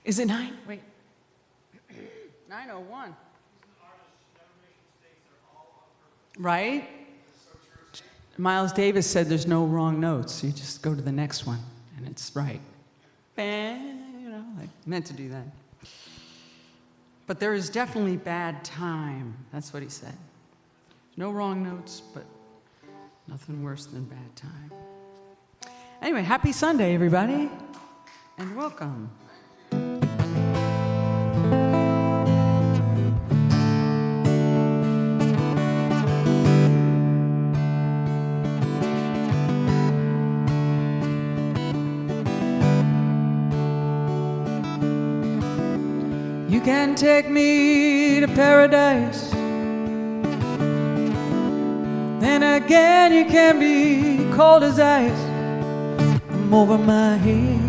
Is it 9? Wait. 9:01. Right? Miles Davis said there's no wrong notes. You just go to the next one, and it's right. You know, I meant to do that. But there is definitely bad time. That's what he said. No wrong notes, but nothing worse than bad time. Anyway, happy Sunday, everybody, and welcome. You can take me to paradise, then again you can be cold as ice. I'm over my head.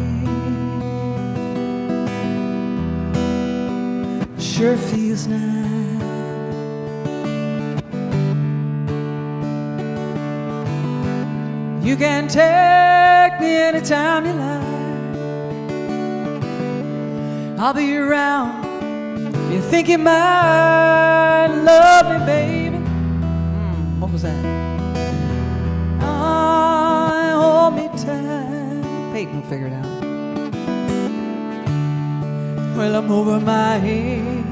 Sure feels nice. You can take me anytime you like. I'll be around. You think you might love me, baby? What was that? Oh, hold me tight. Peyton will figure it out. Well, I'm over my head.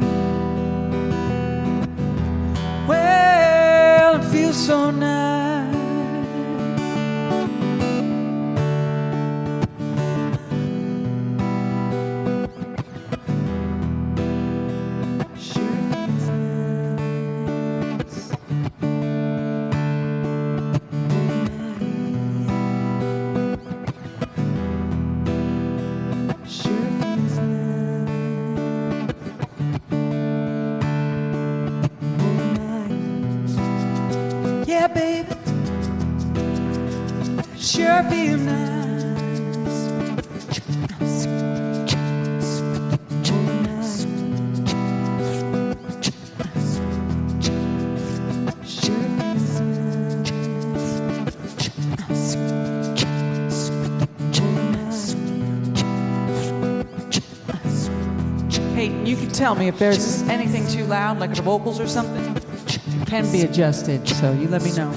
Well, it feels so nice. Yeah, baby, sure feel nice. Peyton, you can tell me if there's anything too loud, like the vocals or something. It can be adjusted, so you let me know.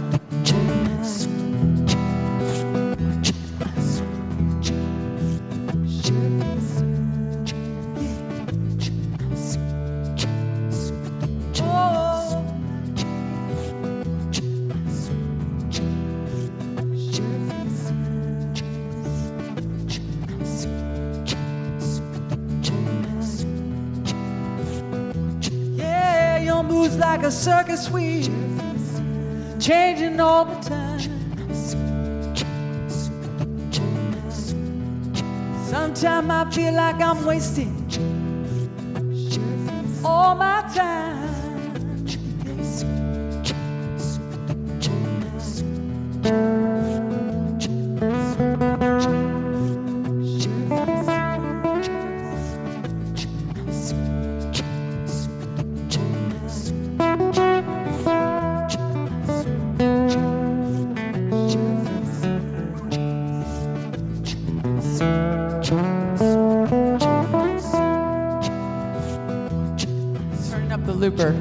Yeah, your mood's like a circus wheel, changing all the time. Sometimes I feel like I'm wasting all my time. Turning up the looper.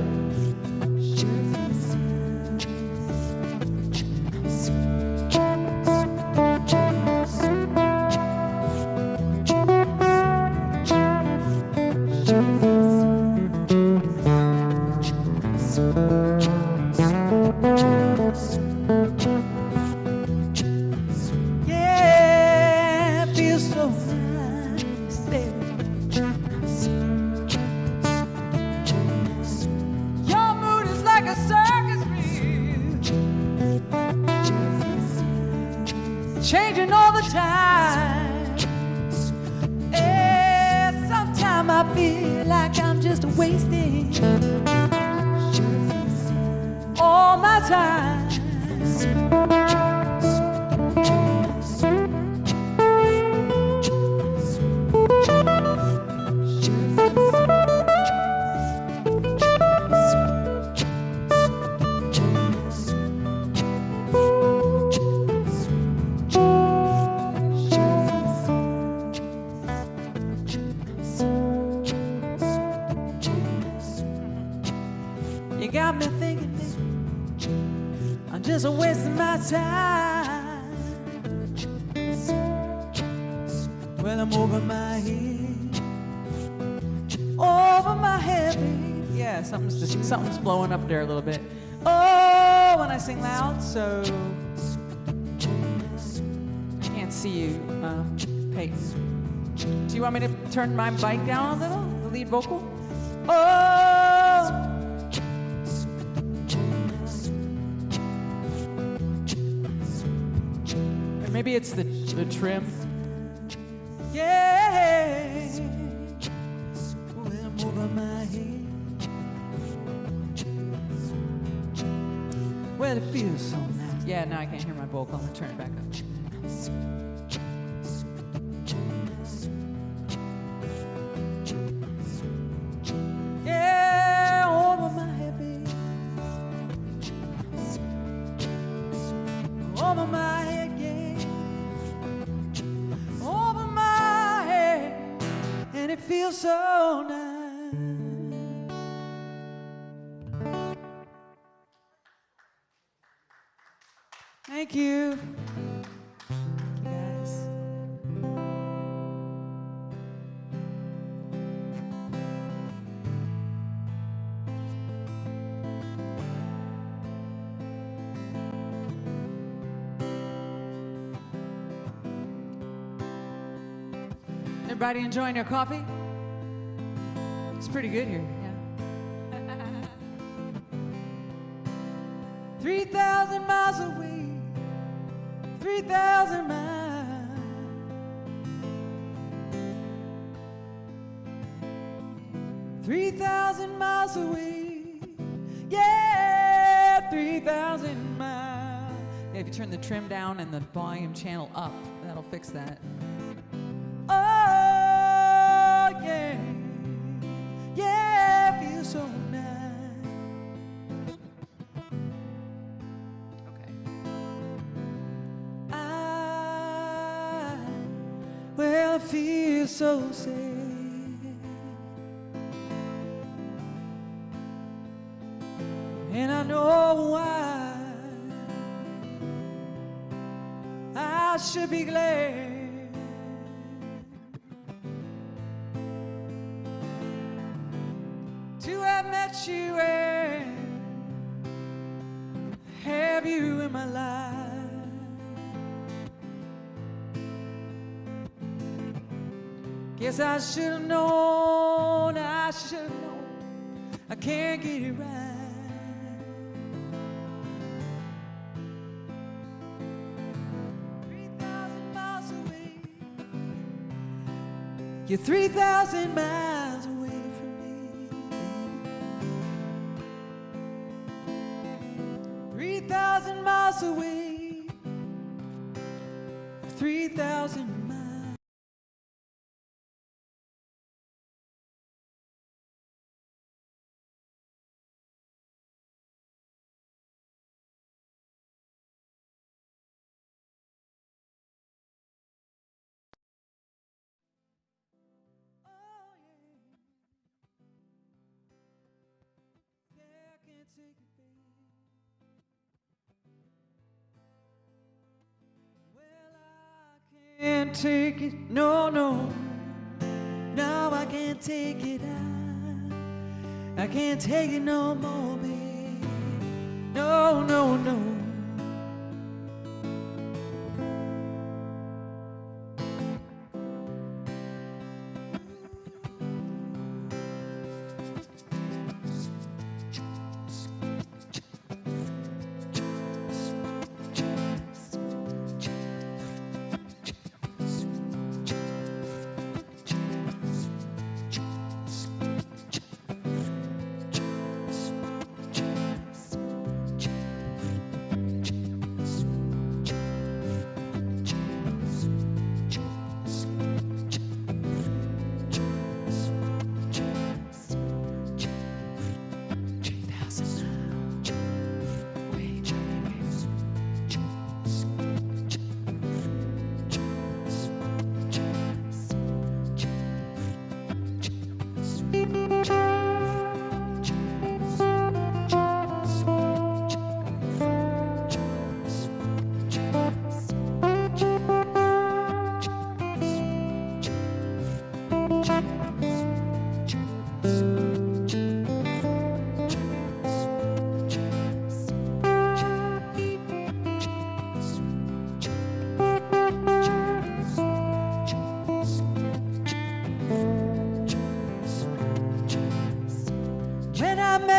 Yeah, it feels so nice, baby. Your mood is like a circus reel, changing all the time. Yeah, sometimes I feel like I'm just wasting all my time. time. Well, I'm over my head, over my head, babe. Yeah, something's blowing up there a little bit. Oh, when I sing loud, so I can't see you, Peyton. Do you want me to turn my mic down a little, the lead vocal? Oh! Or maybe it's the trim. Yeah! Well, I'm over my head. Well, it feels so nice. Yeah, now I can't hear my vocal. I'm gonna turn it back up. Over my head, yeah. Over my head, and it feels so nice. Thank you. Thank you guys. Everybody enjoying their coffee? It's pretty good here, yeah. 3,000 miles away, 3,000 miles. 3,000 miles away, yeah, 3,000 miles. Yeah, if you turn the trim down and the volume channel up, that'll fix that. Yeah, yeah, feels so nice. Okay. Well, I feel so sad, and I know why. I should be glad to have met you and have you in my life. Guess I should have known, I should have known, I can't get it right. 3,000 miles away, you're 3,000 miles away. 3,000 miles away, 3,000 miles. Oh, yeah. Yeah, I can't take it, baby. Can't take it, no, no. No, I can't take it. I can't take it no more, babe. No, no, no.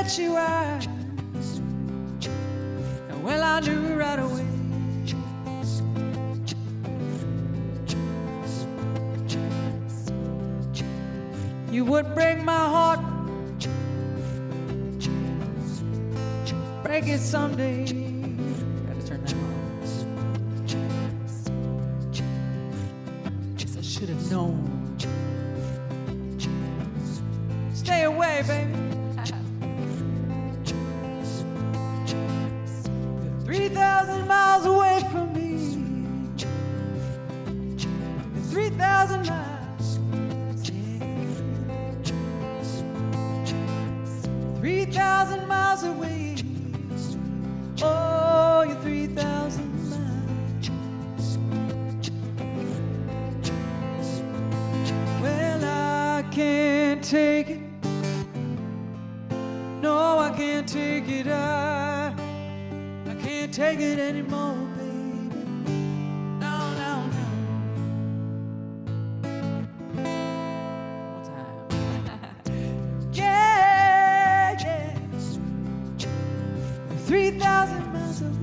that you are. Well, I knew right away. You would break my heart, break it someday. Gotta turn that on. Guess I should have known. Stay away, baby. You're 3,000 miles away from me. You're 3,000 miles. 3,000 miles away. Oh, you're 3,000 miles. Well, I can't take it. No, I can't take it. I can't take it anymore, baby. No, no, no. One time. Yeah, yeah. 3,000 miles away.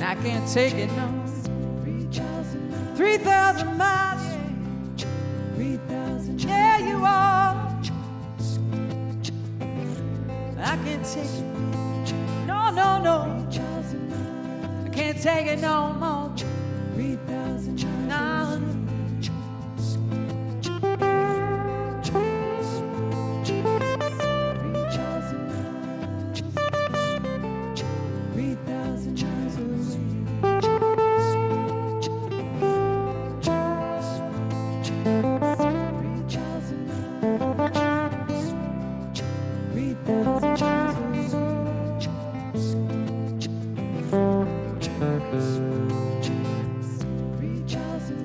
I can't take it, no. 3,000 miles, yeah. 3,000, yeah, you are. I can't take it, no, no, no. I can't take it no more. 3,000 miles, no.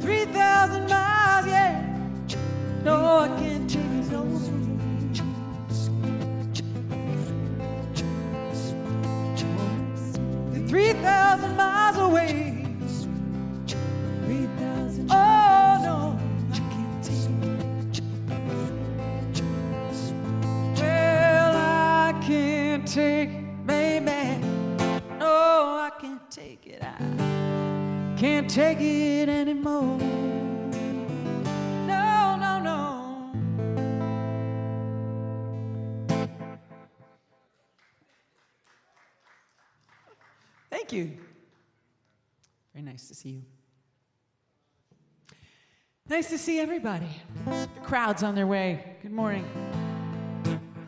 3,000 miles, yeah. No, I can't take it no more. 3,000 miles away. 3,000. Oh no, I can't take it. Well, I can't take it, baby. No, I can't take it. I can't take it anymore. No, no, no. Thank you. Very nice to see you. Nice to see everybody. The crowd's on their way. Good morning.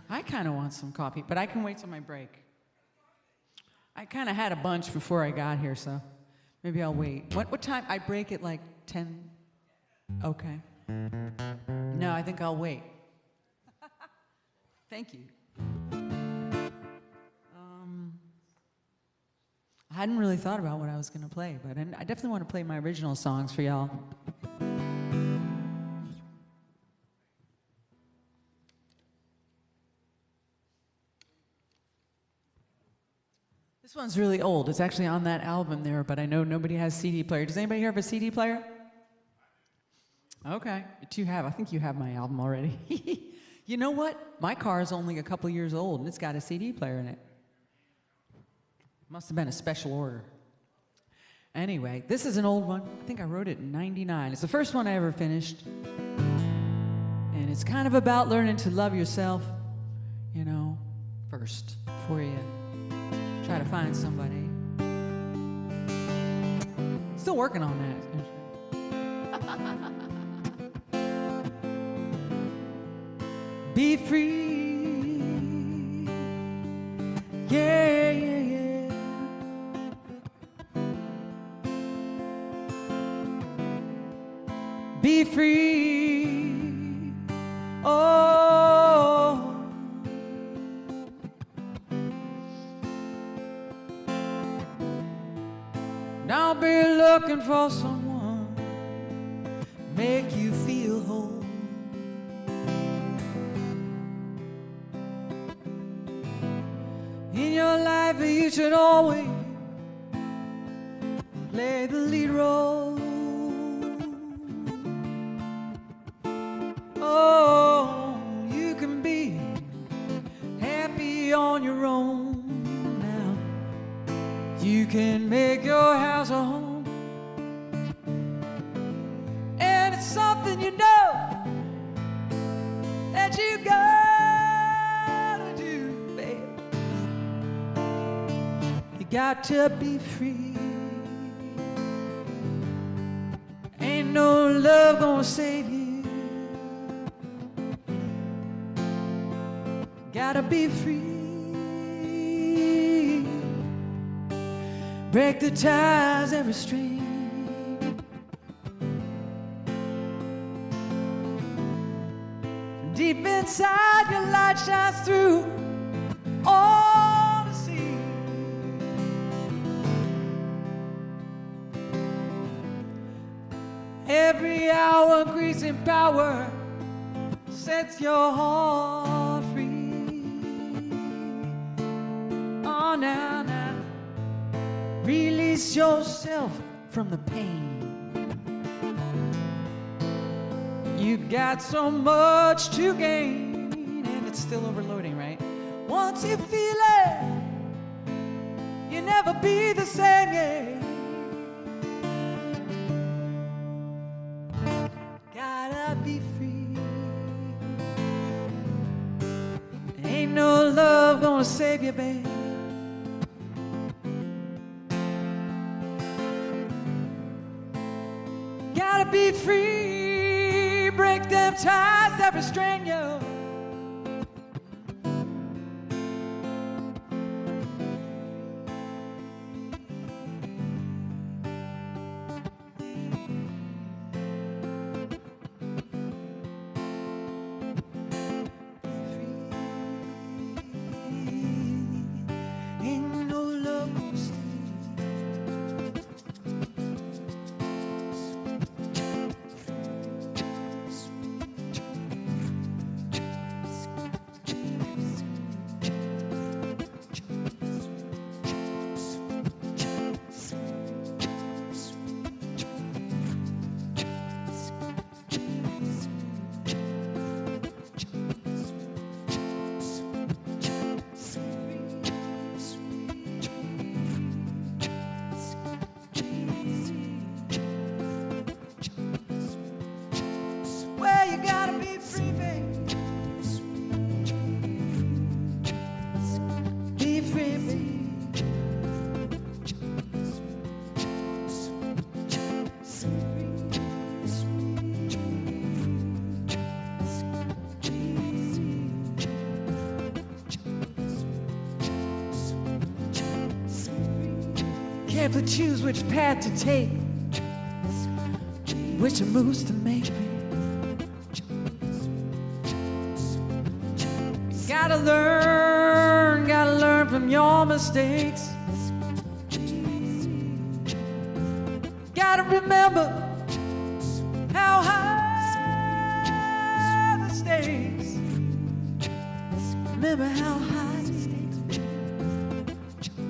I kind of want some coffee, but I can wait till my break. I kind of had a bunch before I got here, so maybe I'll wait. What time? I break at like 10? Okay. No, I think I'll wait. Thank you. I hadn't really thought about what I was going to play, but I definitely want to play my original songs for y'all. This one's really old. It's actually on that album there, but I know nobody has CD player. Does anybody here have a CD player? Okay, but you have. I think you have my album already. You know what? My car is only a couple years old, and it's got a CD player in it. Must have been a special order. Anyway, this is an old one. I think I wrote it in '99. It's the first one I ever finished. And it's kind of about learning to love yourself, you know, first, before you try to find somebody. Still working on that. Be free. Yeah, yeah, yeah. be free. Oh, don't be looking for someone make you feel whole. In your life you should always play the lead role. Oh, you can be happy on your own now. You can make your house a home, and it's something you know that you gotta do, babe. You got to be free. Ain't no love gonna save you. Gotta be free. Break the ties that restrain. Deep inside your light shines through all to see. Every hour increasing power sets your heart free. Oh, now, release yourself from the pain. You got so much to gain, and it's still overloading, right? Once you feel it, you'll never be the same, yeah. Gotta be free. Ain't no love gonna save you, babe. Gotta be free, break them ties that restrain you. Ain't no love gonna save you. Carefully choose which path to take, which moves to make. Gotta learn from your mistakes. Gotta remember how high the stakes. Remember how high the stakes.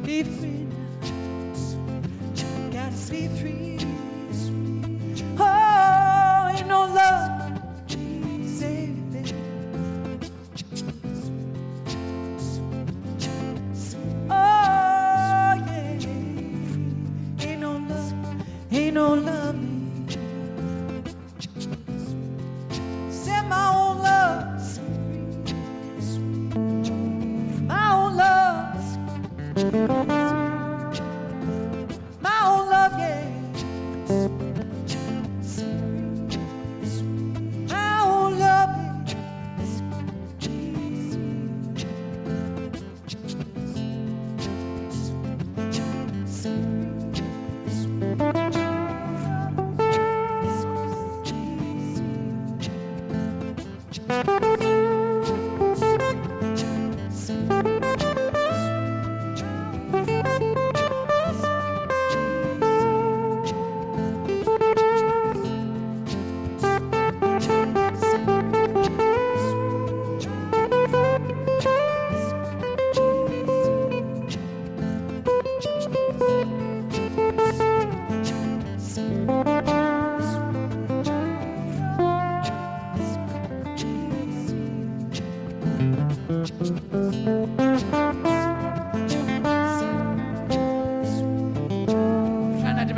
Be free now. Gotta be free. Oh, ain't no love save you, baby. Oh yeah, ain't no love me. Send my own love, my own love, my own love, yeah. My own love,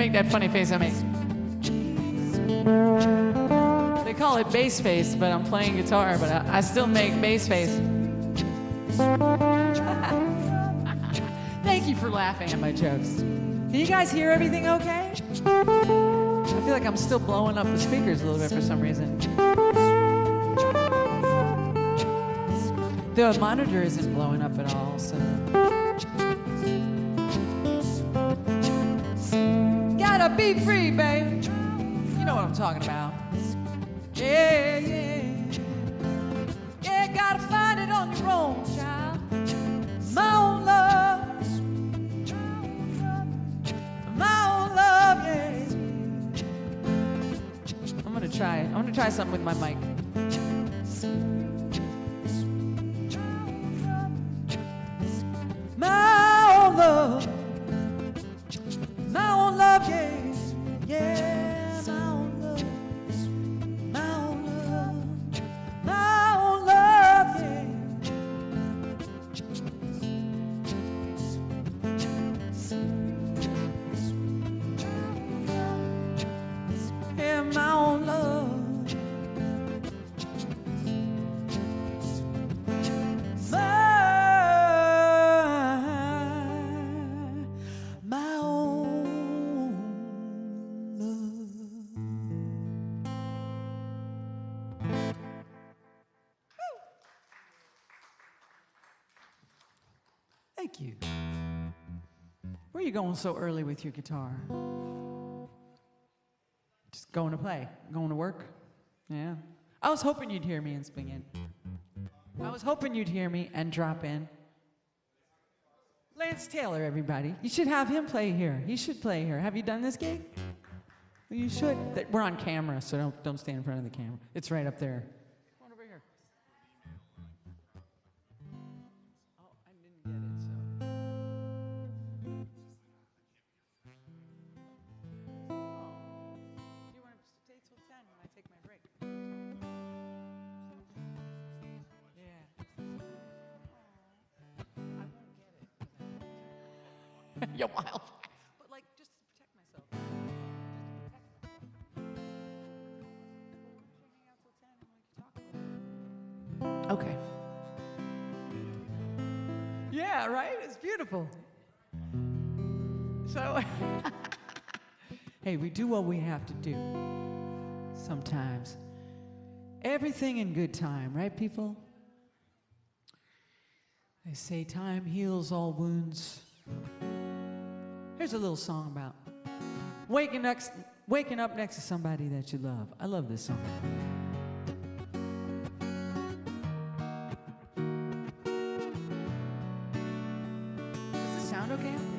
make that funny face I make. They call it bass face, but I'm playing guitar, but I still make bass face. Thank you for laughing at my jokes. Can you guys hear everything okay? I feel like I'm still blowing up the speakers a little bit for some reason. The monitor isn't blowing up at all, so. Gotta be free, babe. You know what I'm talking about. Yeah, yeah. Yeah, gotta find it on your own, child. My own love. My own love, yeah. I'm gonna try something with my mic. My own love, yeah, yeah, my own love, my own love, my own love, yeah. Yeah, my own love. Thank you. Where are you going so early with your guitar? Just going to play? Going to work? Yeah. I was hoping you'd hear me and swing in. I was hoping you'd hear me and drop in. Lance Taylor, everybody. You should have him play here. He should play here. Have you done this gig? Well, you should. We're on camera, so don't stand in front of the camera. It's right up there. Come on over here. Oh, I didn't get it, so. You're wild. But like, just to protect myself. Okay. Yeah, right? It's beautiful. So, hey, we do what we have to do sometimes. Everything in good time, right, people? They say time heals all wounds. Here's a little song about waking up next to somebody that you love. I love this song. Does it sound okay out there?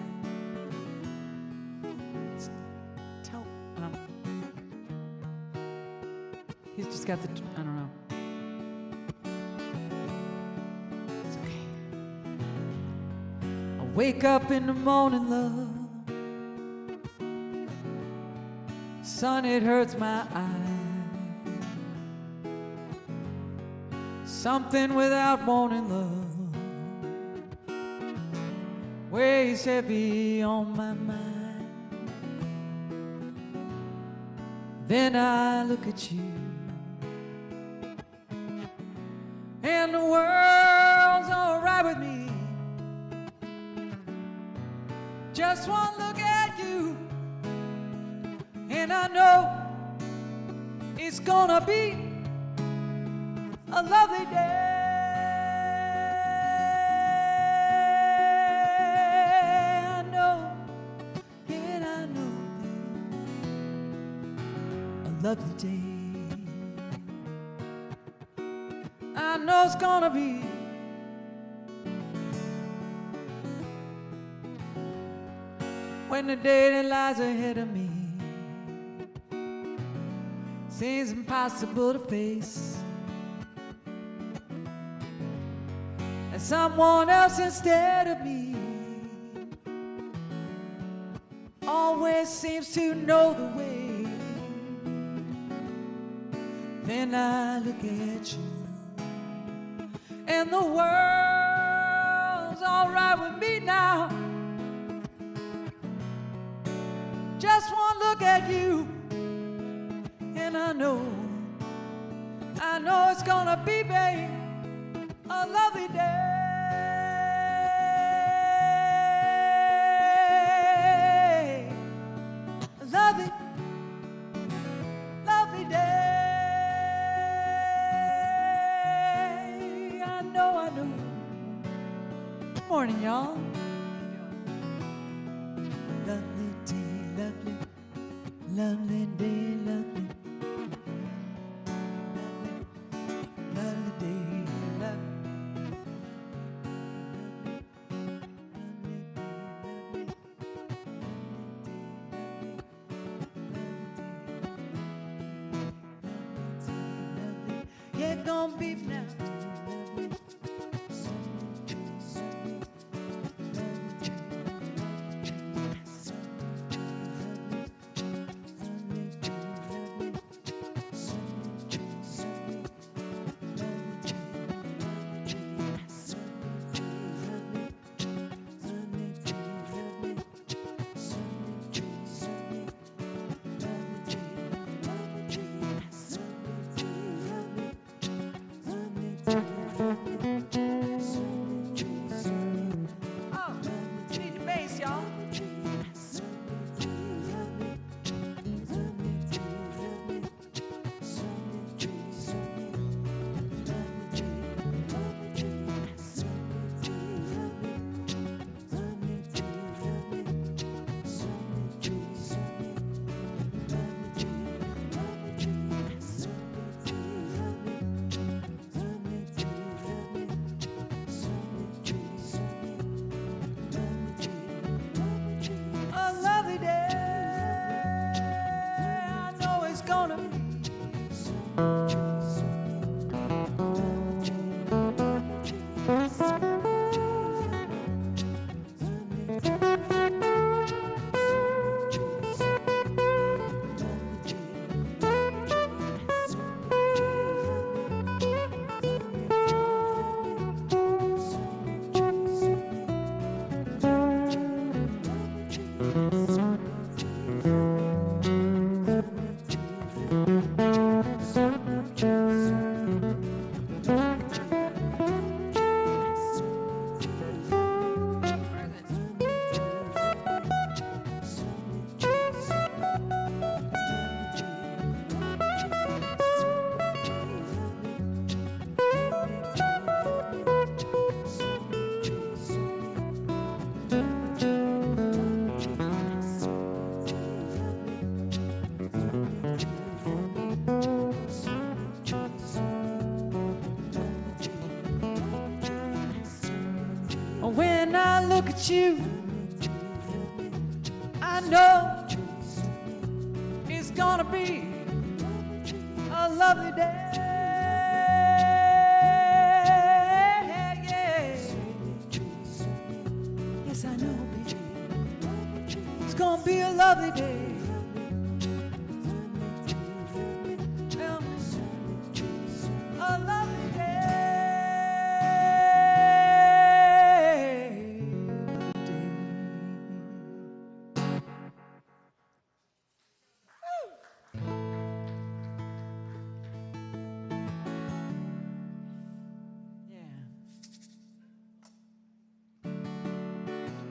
He's just got the, I don't know. It's okay. I wake up in the morning, love. Sun, it hurts my eyes. Something without warning, love, weighs heavy on my mind. Then I look at you, and the world's all right with me. Just one look at you, and I know it's gonna be a lovely day. I know, and I know a lovely day. I know it's gonna be when the day that lies ahead of me seems impossible to face, and someone else instead of me always seems to know the way. Then I look at you, and the world's all right with me now. Just just one look at you, and I know it's gonna be, babe, a lovely day. A lovely, lovely day. I know. Morning, y'all. Lovely day, lovely, lovely day, lovely. Lovely day, lovely. Yeah, gonna be now. When I look at you, I know it's gonna be a lovely day. Yeah. Yes, I know, baby. It's gonna be a lovely day. A lovely day.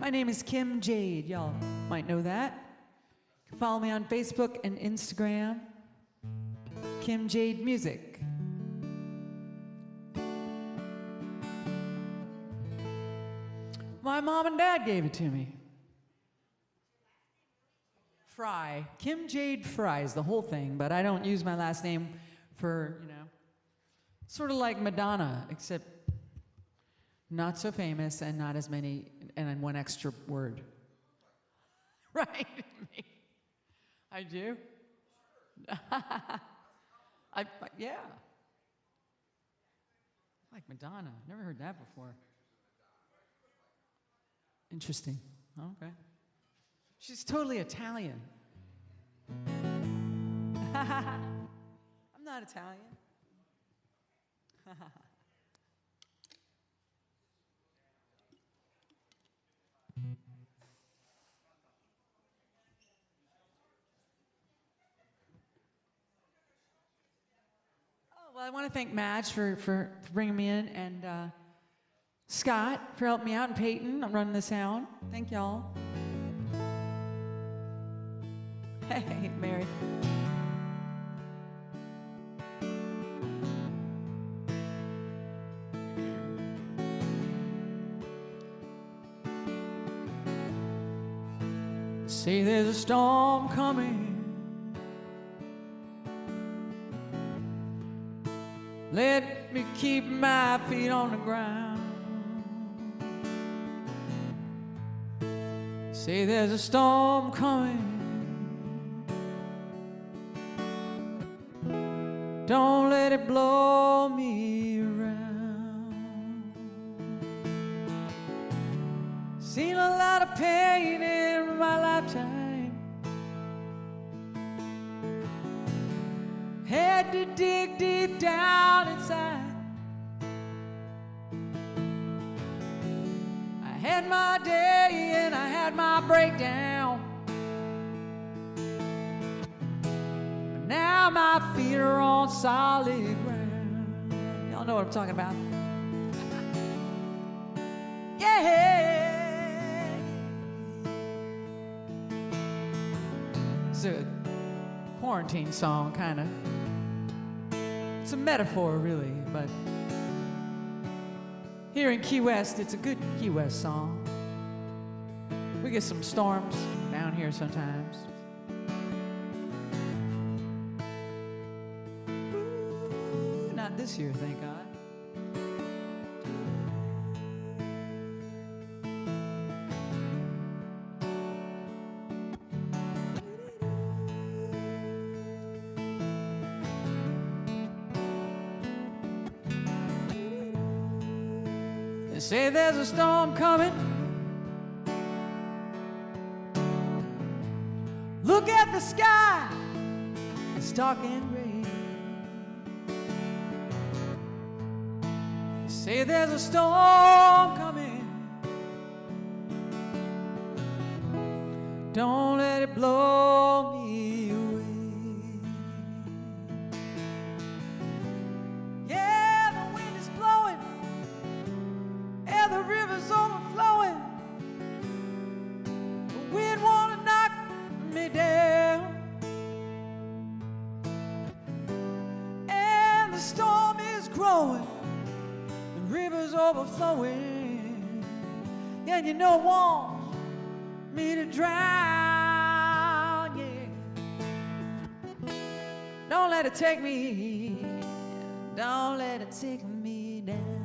My name is Kim Jade. Y'all might know that. You can follow me on Facebook and Instagram. Kim Jade Music. My mom and dad gave it to me. Fry. Kim Jade Fry is the whole thing, but I don't use my last name for, sort of like Madonna, except not so famous and not as many, and one extra word. Right? I do? Yeah. Like Madonna. Never heard that before. Interesting. Okay. She's totally Italian. I'm not Italian. Well, I want to thank Madge for bringing me in, and Scott for helping me out, and Peyton. I'm running the sound. Thank y'all. Hey, Mary. Say there's a storm coming. Let me keep my feet on the ground. Say there's a storm coming. Don't let it blow me around. Seen a lot of pain in my lifetime. Had to dig deep down inside. I had my day and I had my breakdown. But now my feet are on solid ground. Y'all know what I'm talking about. Yeah. It's a quarantine song, kind of. It's a metaphor, really, but here in Key West, it's a good Key West song. We get some storms down here sometimes. Ooh, not this year, thank God. They say there's a storm coming. Look at the sky, it's dark and gray. They say there's a storm coming. Don't let it blow me away. The river's overflowing. The wind wanna knock me down, and the storm is growing. The river's overflowing, and you know it wants me to drown. Yeah, don't let it take me. Don't let it take me down.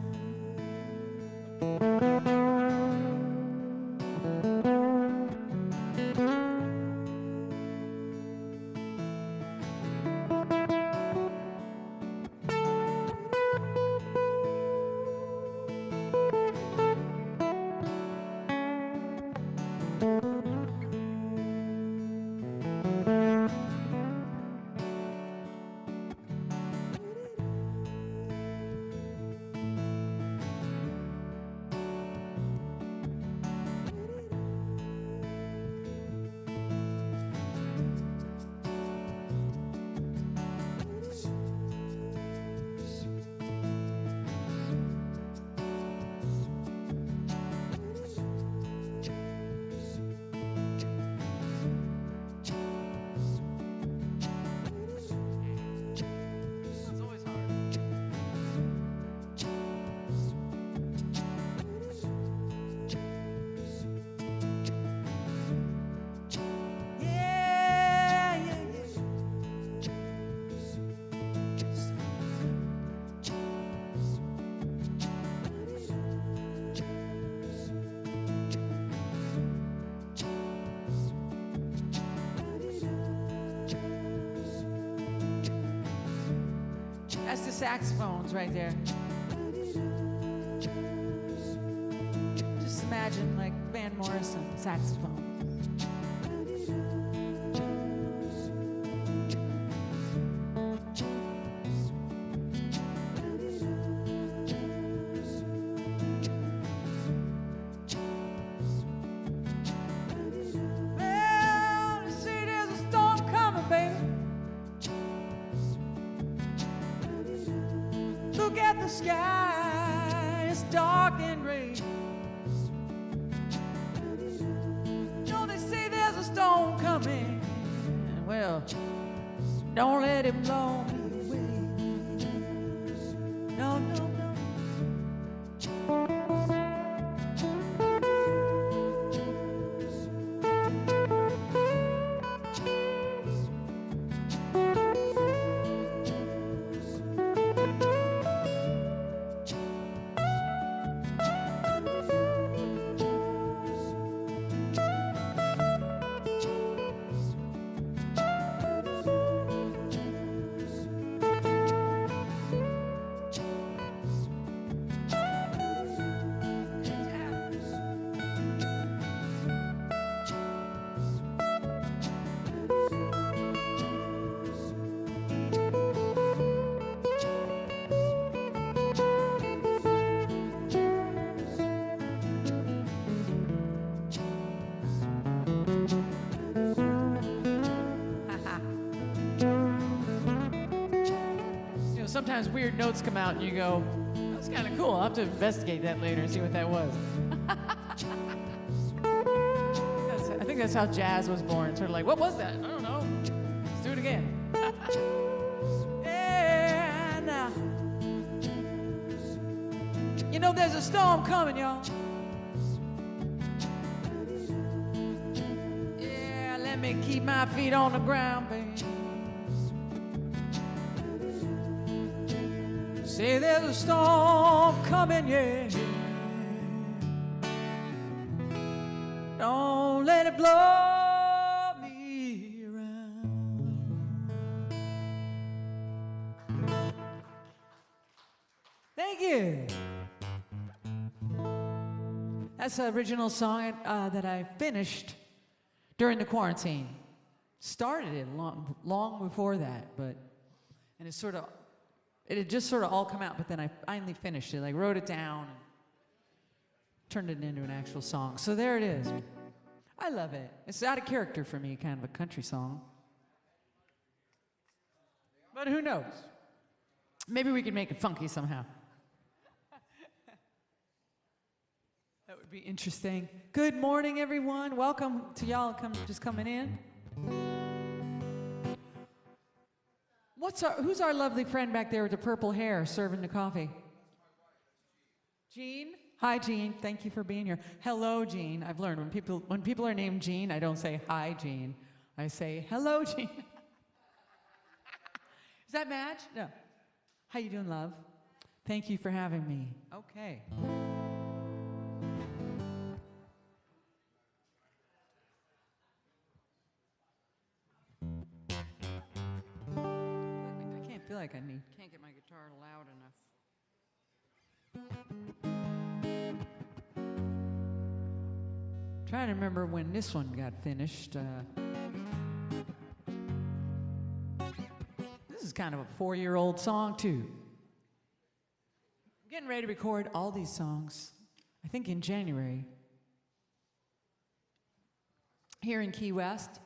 That's the saxophones right there. Just imagine like Van Morrison saxophone. Well, you see there's a storm coming, baby. the sky is dark and gray. They say there's a storm coming. Well, don't let it blow me away. No, no, no. Sometimes weird notes come out and you go, that's kind of cool. I'll have to investigate that later and see what that was. I think that's how jazz was born. Sort of like, what was that? I don't know. Let's do it again. And you know there's a storm coming, y'all. Yeah, let me keep my feet on the ground, baby. Say there's a storm coming, yeah. Don't let it blow me around. Thank you. That's the original song that I finished during the quarantine. Started it long before that, and it had just sort of all come out, but then I finally finished it. I wrote it down and turned it into an actual song. So there it is. I love it. It's out of character for me, kind of a country song. But who knows? Maybe we could make it funky somehow. That would be interesting. Good morning, everyone. Welcome to y'all just coming in. Who's our lovely friend back there with the purple hair serving the coffee? Jean? Hi, Jean. Thank you for being here. Hello, Jean. I've learned when people are named Jean, I don't say hi, Jean. I say hello, Jean. Does that match? No. How you doing, love? Thank you for having me. Okay. I feel like can't get my guitar loud enough. Trying to remember when this one got finished. This is kind of a 4-year-old song too. I'm getting ready to record all these songs, I think in January, here in Key West.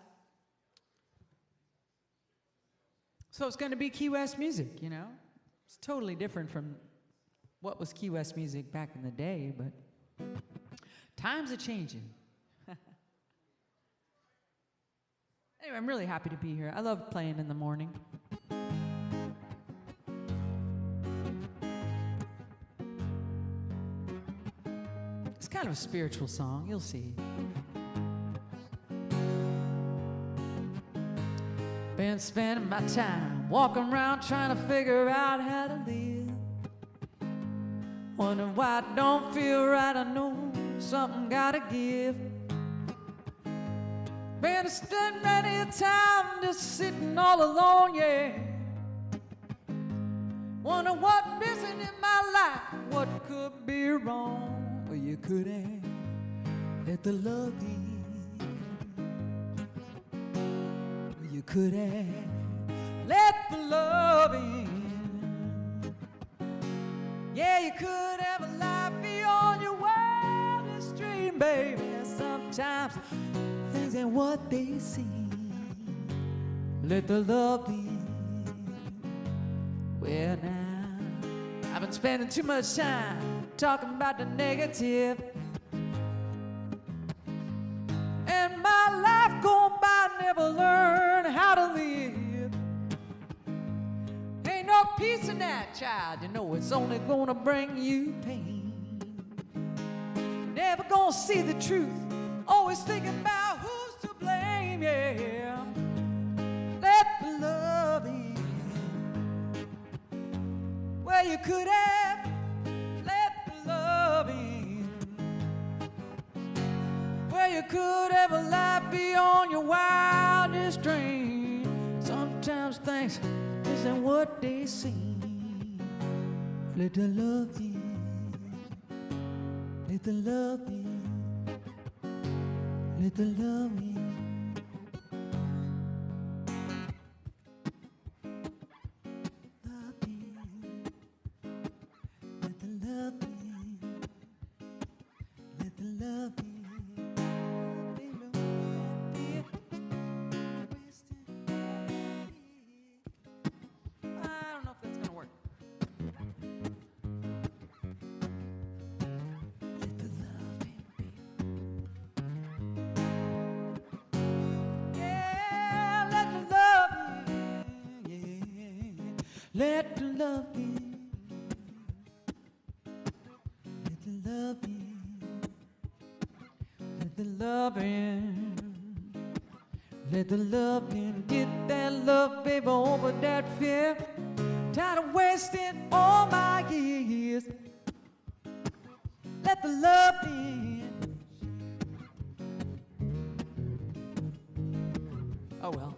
So it's going to be Key West music, you know? It's totally different from what was Key West music back in the day, but times are changing. Anyway, I'm really happy to be here. I love playing in the morning. It's kind of a spiritual song, you'll see. Been spending my time walking around trying to figure out how to live. Wondering why I don't feel right. I know something gotta give. Been spending many a time just sitting all alone, yeah. Wonder what's missing in my life, what could be wrong. Well, you could have let the love in. You could have let the love in. Yeah, you could have a life beyond your wildest dream, baby. Sometimes things ain't what they seem. Let the love in. Well, now I've been been spending too much time talking about the negative. And my life going by, never learn how to live. Ain't no peace in that, child. You know it's only gonna bring you pain. Never gonna see the truth. Always thinking about who's to blame, yeah. Let the love in. Well, you could have let the love in. Well, you could have a life beyond your wildest dream. Sometimes things isn't what they seem. Let the love in. Let the love in. Let the love in. Love in. Let the love in. Let the love in. Let the love in. Let the love in. Let the love in. Let the love in. Get that love, baby, over that fear. Tired of wasting all my years. Let the love in. Oh well.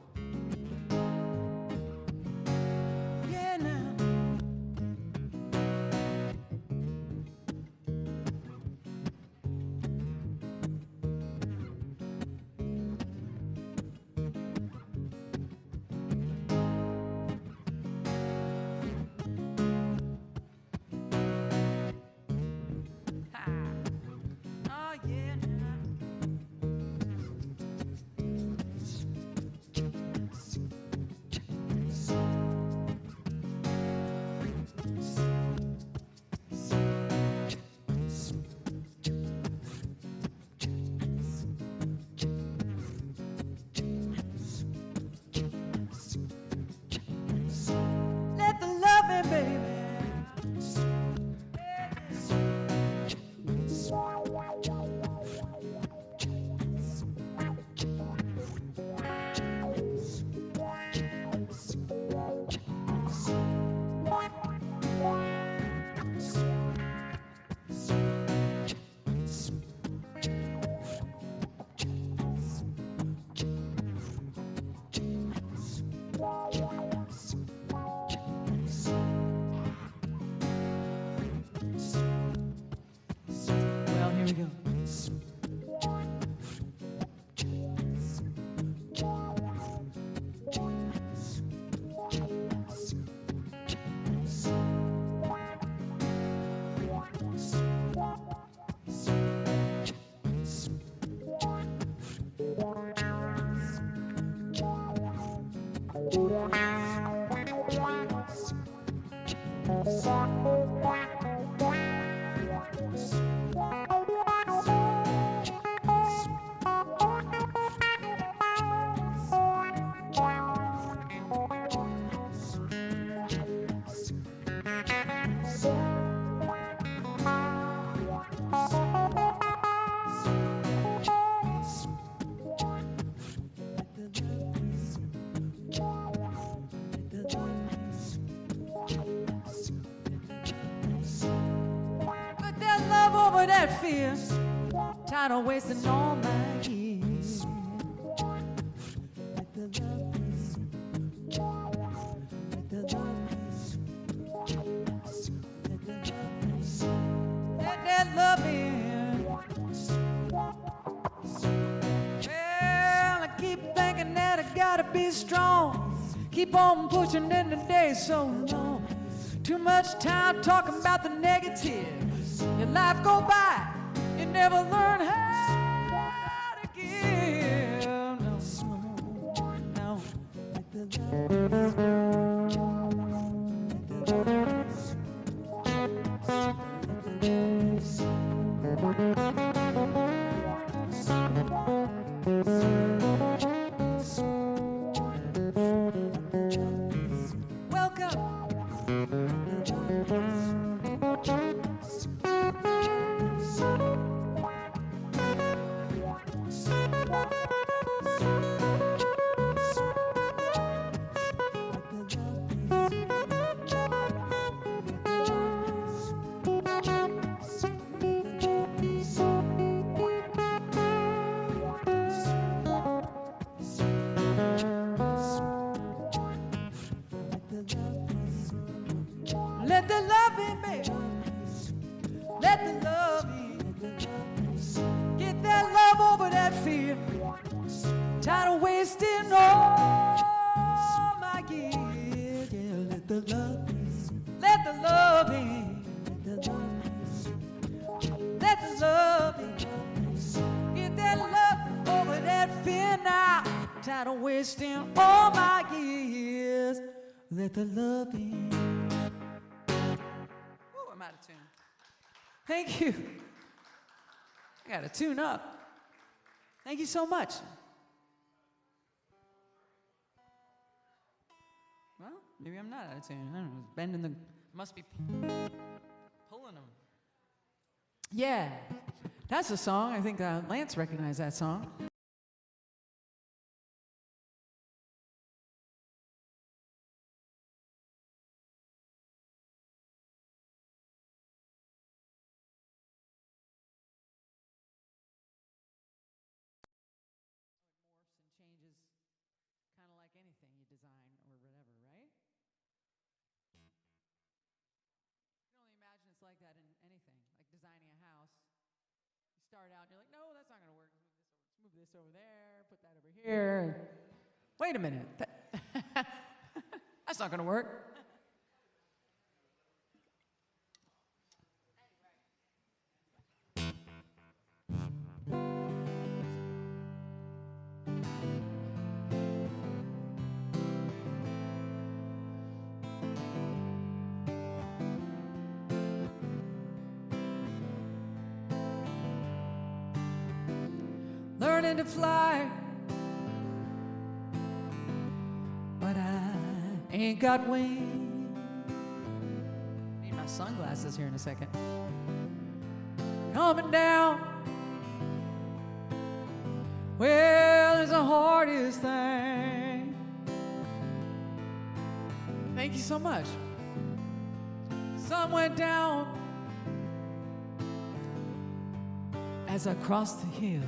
Tired of wasting all my years. Let the love in. Let the love in. Let the love in. Let that love in. Well, I keep thinking that I gotta be strong. Keep on pushing in the day so long. Too much time talking about the negative. Your life go by. You never learn how to give. No, no. Let the love. Let the love. Let the love in, baby. Let the love in. Get that love over that fear. Tired of wasting all my years. Yeah, let the love in. Let the love in. Let the love in. Get that love over that fear now. Tired of wasting all my years. Let the love in. I'm out of tune. Thank you. I got to tune up. Thank you so much. Well, maybe I'm not out of tune. I don't know. Bending the, must be pulling them. Yeah, that's a song. I think Lance recognized that song. Anything you design or whatever, right? You can only imagine it's like that in anything, like designing a house. You start out and you're like, no, that's not going to work. Let's move this over there, put that over here. Wait a minute. That's not going to work. Learning to fly, but I ain't got wings. Need my sunglasses here in a second. Coming down, well, it's the hardest thing. Thank you so much. Sun went down as I crossed the hill.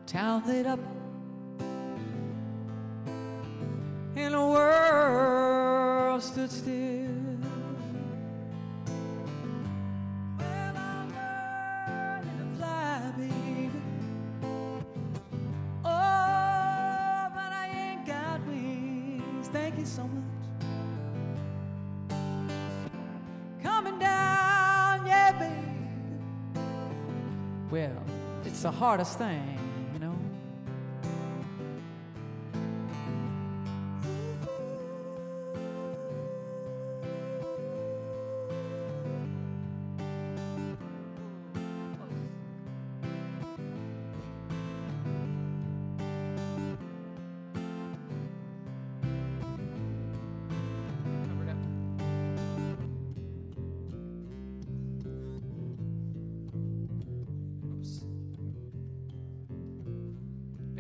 Town lit up and the world stood still. Well, I'm learning to fly, baby. Oh, but I ain't got wings. Thank you so much. Coming down, yeah, baby. Well, it's the hardest thing.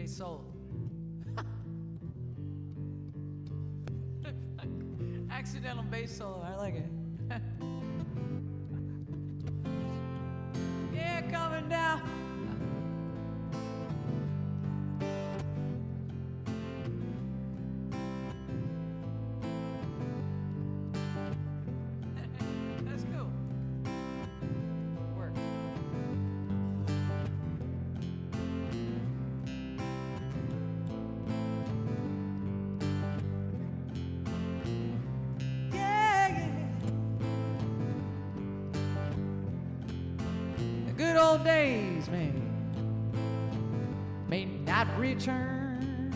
Solo. Accidental bass solo, I like it. Yeah, coming down. That's cool. Works. Good old days may not return.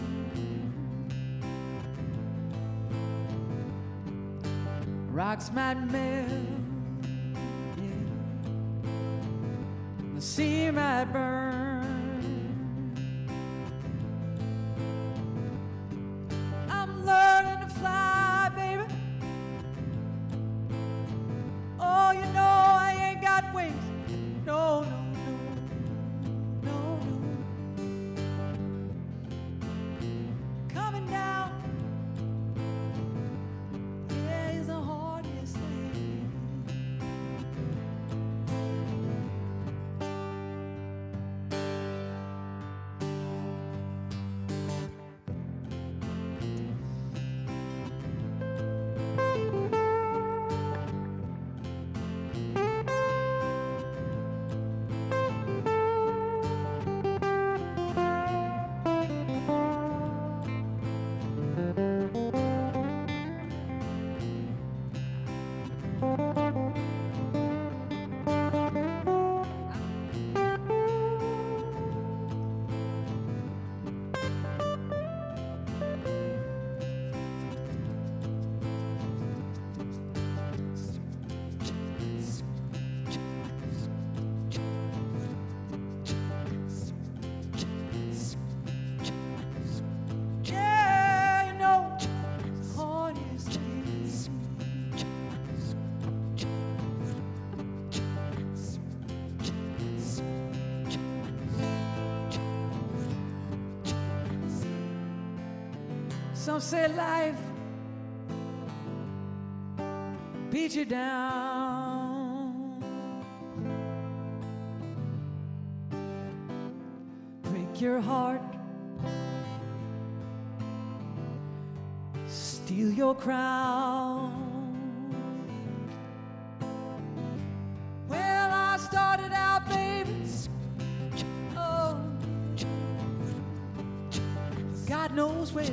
Rocks might melt, yeah. the sea might burn. I'm learning to fly, baby. Oh, you know I ain't got wings. No, no, no, no, no. Coming down, yeah, is the hardest thing. Some say life beat you down, break your heart, steal your crown. Well, I started out, baby, oh, God knows where.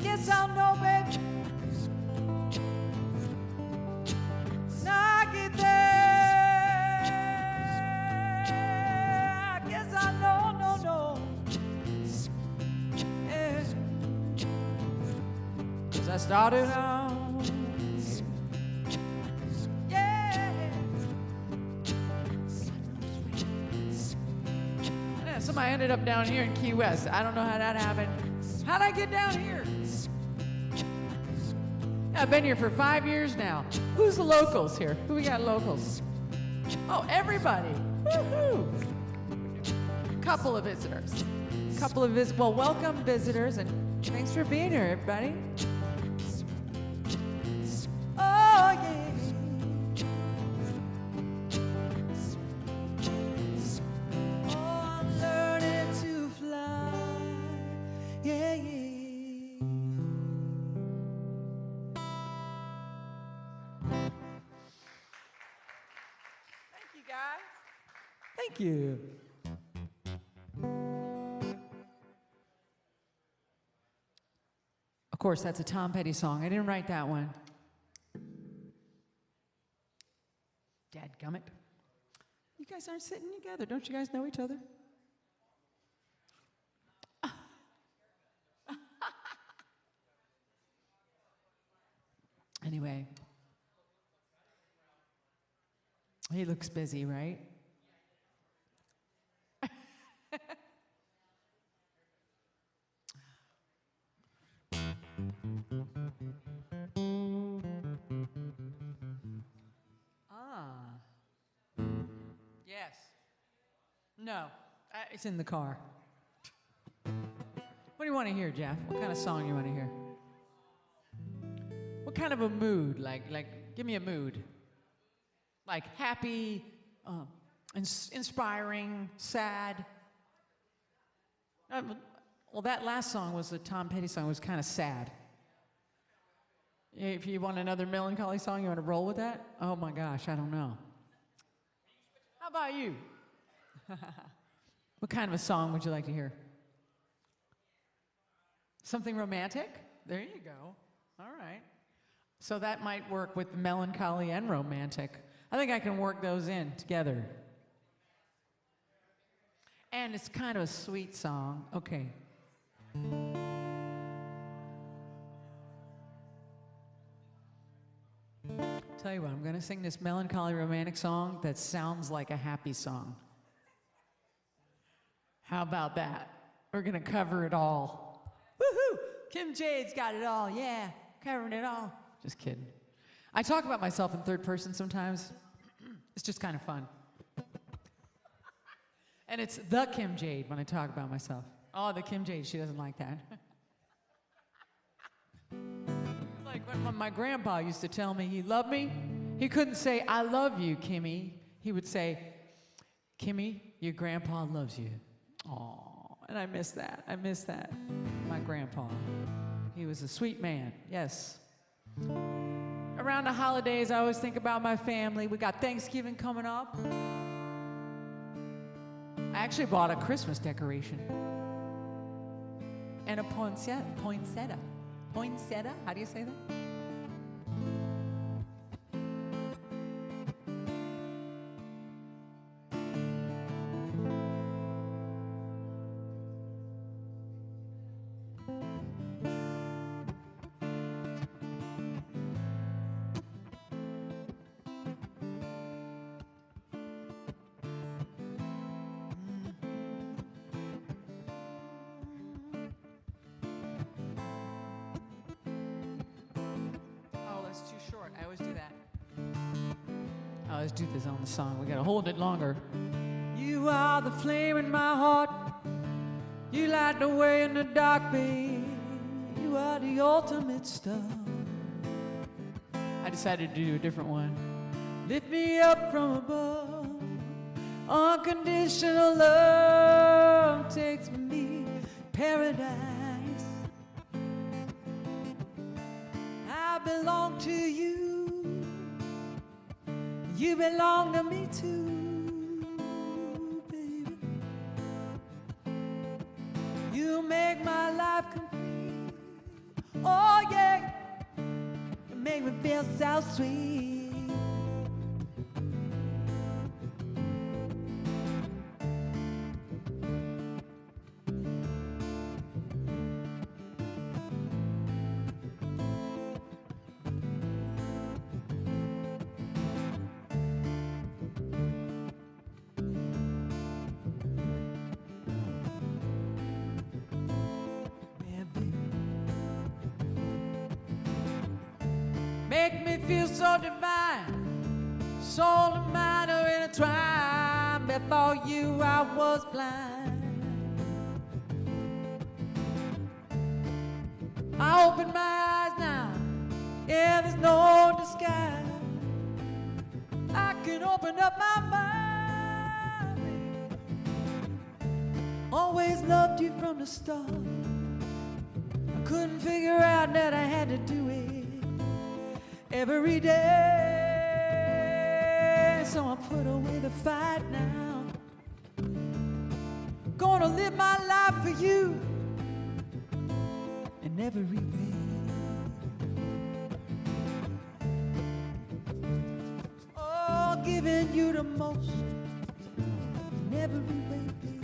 Guess I'll know, baby, when I get there. I guess I know, no, yeah. 'Cause I started out, yeah. Yeah, somebody ended up down here in Key West. I don't know how that happened. How'd I get down here? I've been here for 5 years now. Who's the locals here? Who we got locals? Oh, everybody. Woohoo! Couple of visitors. Well, welcome visitors, and thanks for being here, everybody. Oh, yeah. Oh, I'm learning to fly. Yeah, yeah. Guys. Thank you. Of course, that's a Tom Petty song. I didn't write that one. Dadgummit. You guys aren't sitting together. Don't you guys know each other? Anyway. He looks busy, right? Ah. Yes. No. It's in the car. What do you want to hear, Jeff? What kind of song you want to hear? What kind of a mood? Like, give me a mood. Like happy, inspiring, sad. Well, that last song was a Tom Petty song. It was kind of sad. If you want another melancholy song, you want to roll with that? Oh my gosh, I don't know. How about you? What kind of a song would you like to hear? Something romantic? There you go. All right. So that might work with melancholy and romantic. I think I can work those in together. And it's kind of a sweet song. Okay. Tell you what, I'm going to sing this melancholy romantic song that sounds like a happy song. How about that? We're going to cover it all. Woohoo! Kim Jade's got it all. Yeah, covering it all. Just kidding. I talk about myself in third person sometimes. It's just kind of fun. And it's the Kim Jade when I talk about myself. Oh, the Kim Jade, she doesn't like that. Like when my grandpa used to tell me he loved me, he couldn't say, I love you, Kimmy. He would say, Kimmy, your grandpa loves you. Aw, and I miss that. I miss that. My grandpa. He was a sweet man, yes. Around the holidays, I always think about my family. We got Thanksgiving coming up. I actually bought a Christmas decoration. And a poinsettia. Poinsettia? How do you say that? I always do that. I always do this on the song. We gotta hold it longer. You are the flame in my heart. You light the way in the dark, babe. You are the ultimate star. I decided to do a different one. Lift me up from above. Unconditional love takes me paradise. I belong to you. You belong to me too, baby. You make my life complete. Oh yeah, you make me feel so sweet. Make me feel so divine, soul and mind are intertwined. Before you I was blind. I open my eyes now, yeah, there's no disguise. I can open up my mind. Always loved you from the start. I couldn't figure out that I had to do it every day, so I put away the fight now. Gonna live my life for you in every way. Oh, giving you the most in every way, baby.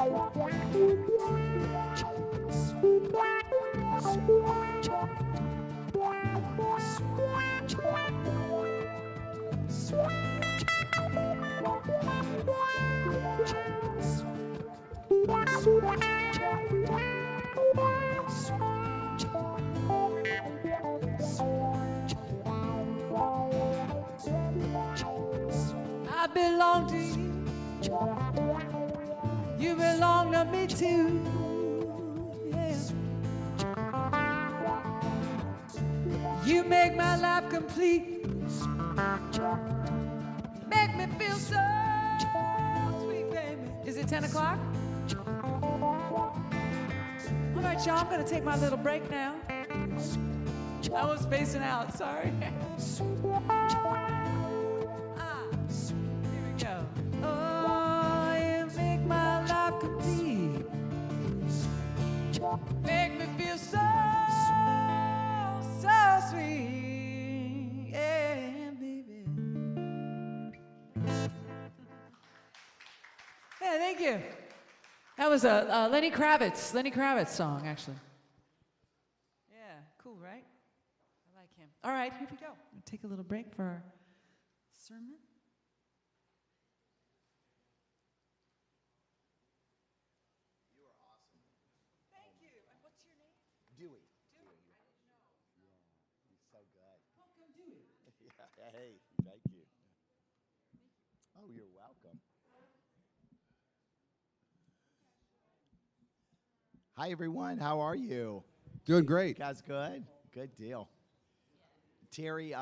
I belong to you. You belong to me too. Yeah. You make my life complete. Make me feel so sweet, baby. Is it 10 o'clock? All right, y'all, I'm gonna take my little break now. I was spacing out, sorry. Here we go. Oh, you make my life complete. Make me feel so sweet. Yeah, baby. Yeah, thank you. That was a Lenny Kravitz song, actually. Yeah, cool, right? I like him. All right, here we go. We'll take a little break for our sermon. You are awesome. Thank you. And what's your name? Dewey. Dewey. I didn't know. Yeah, he's so good. Welcome, Dewey. Yeah, hey, thank you. Oh, you're welcome. Hi, everyone. How are you? Doing great. You guys good? Good deal. Terry,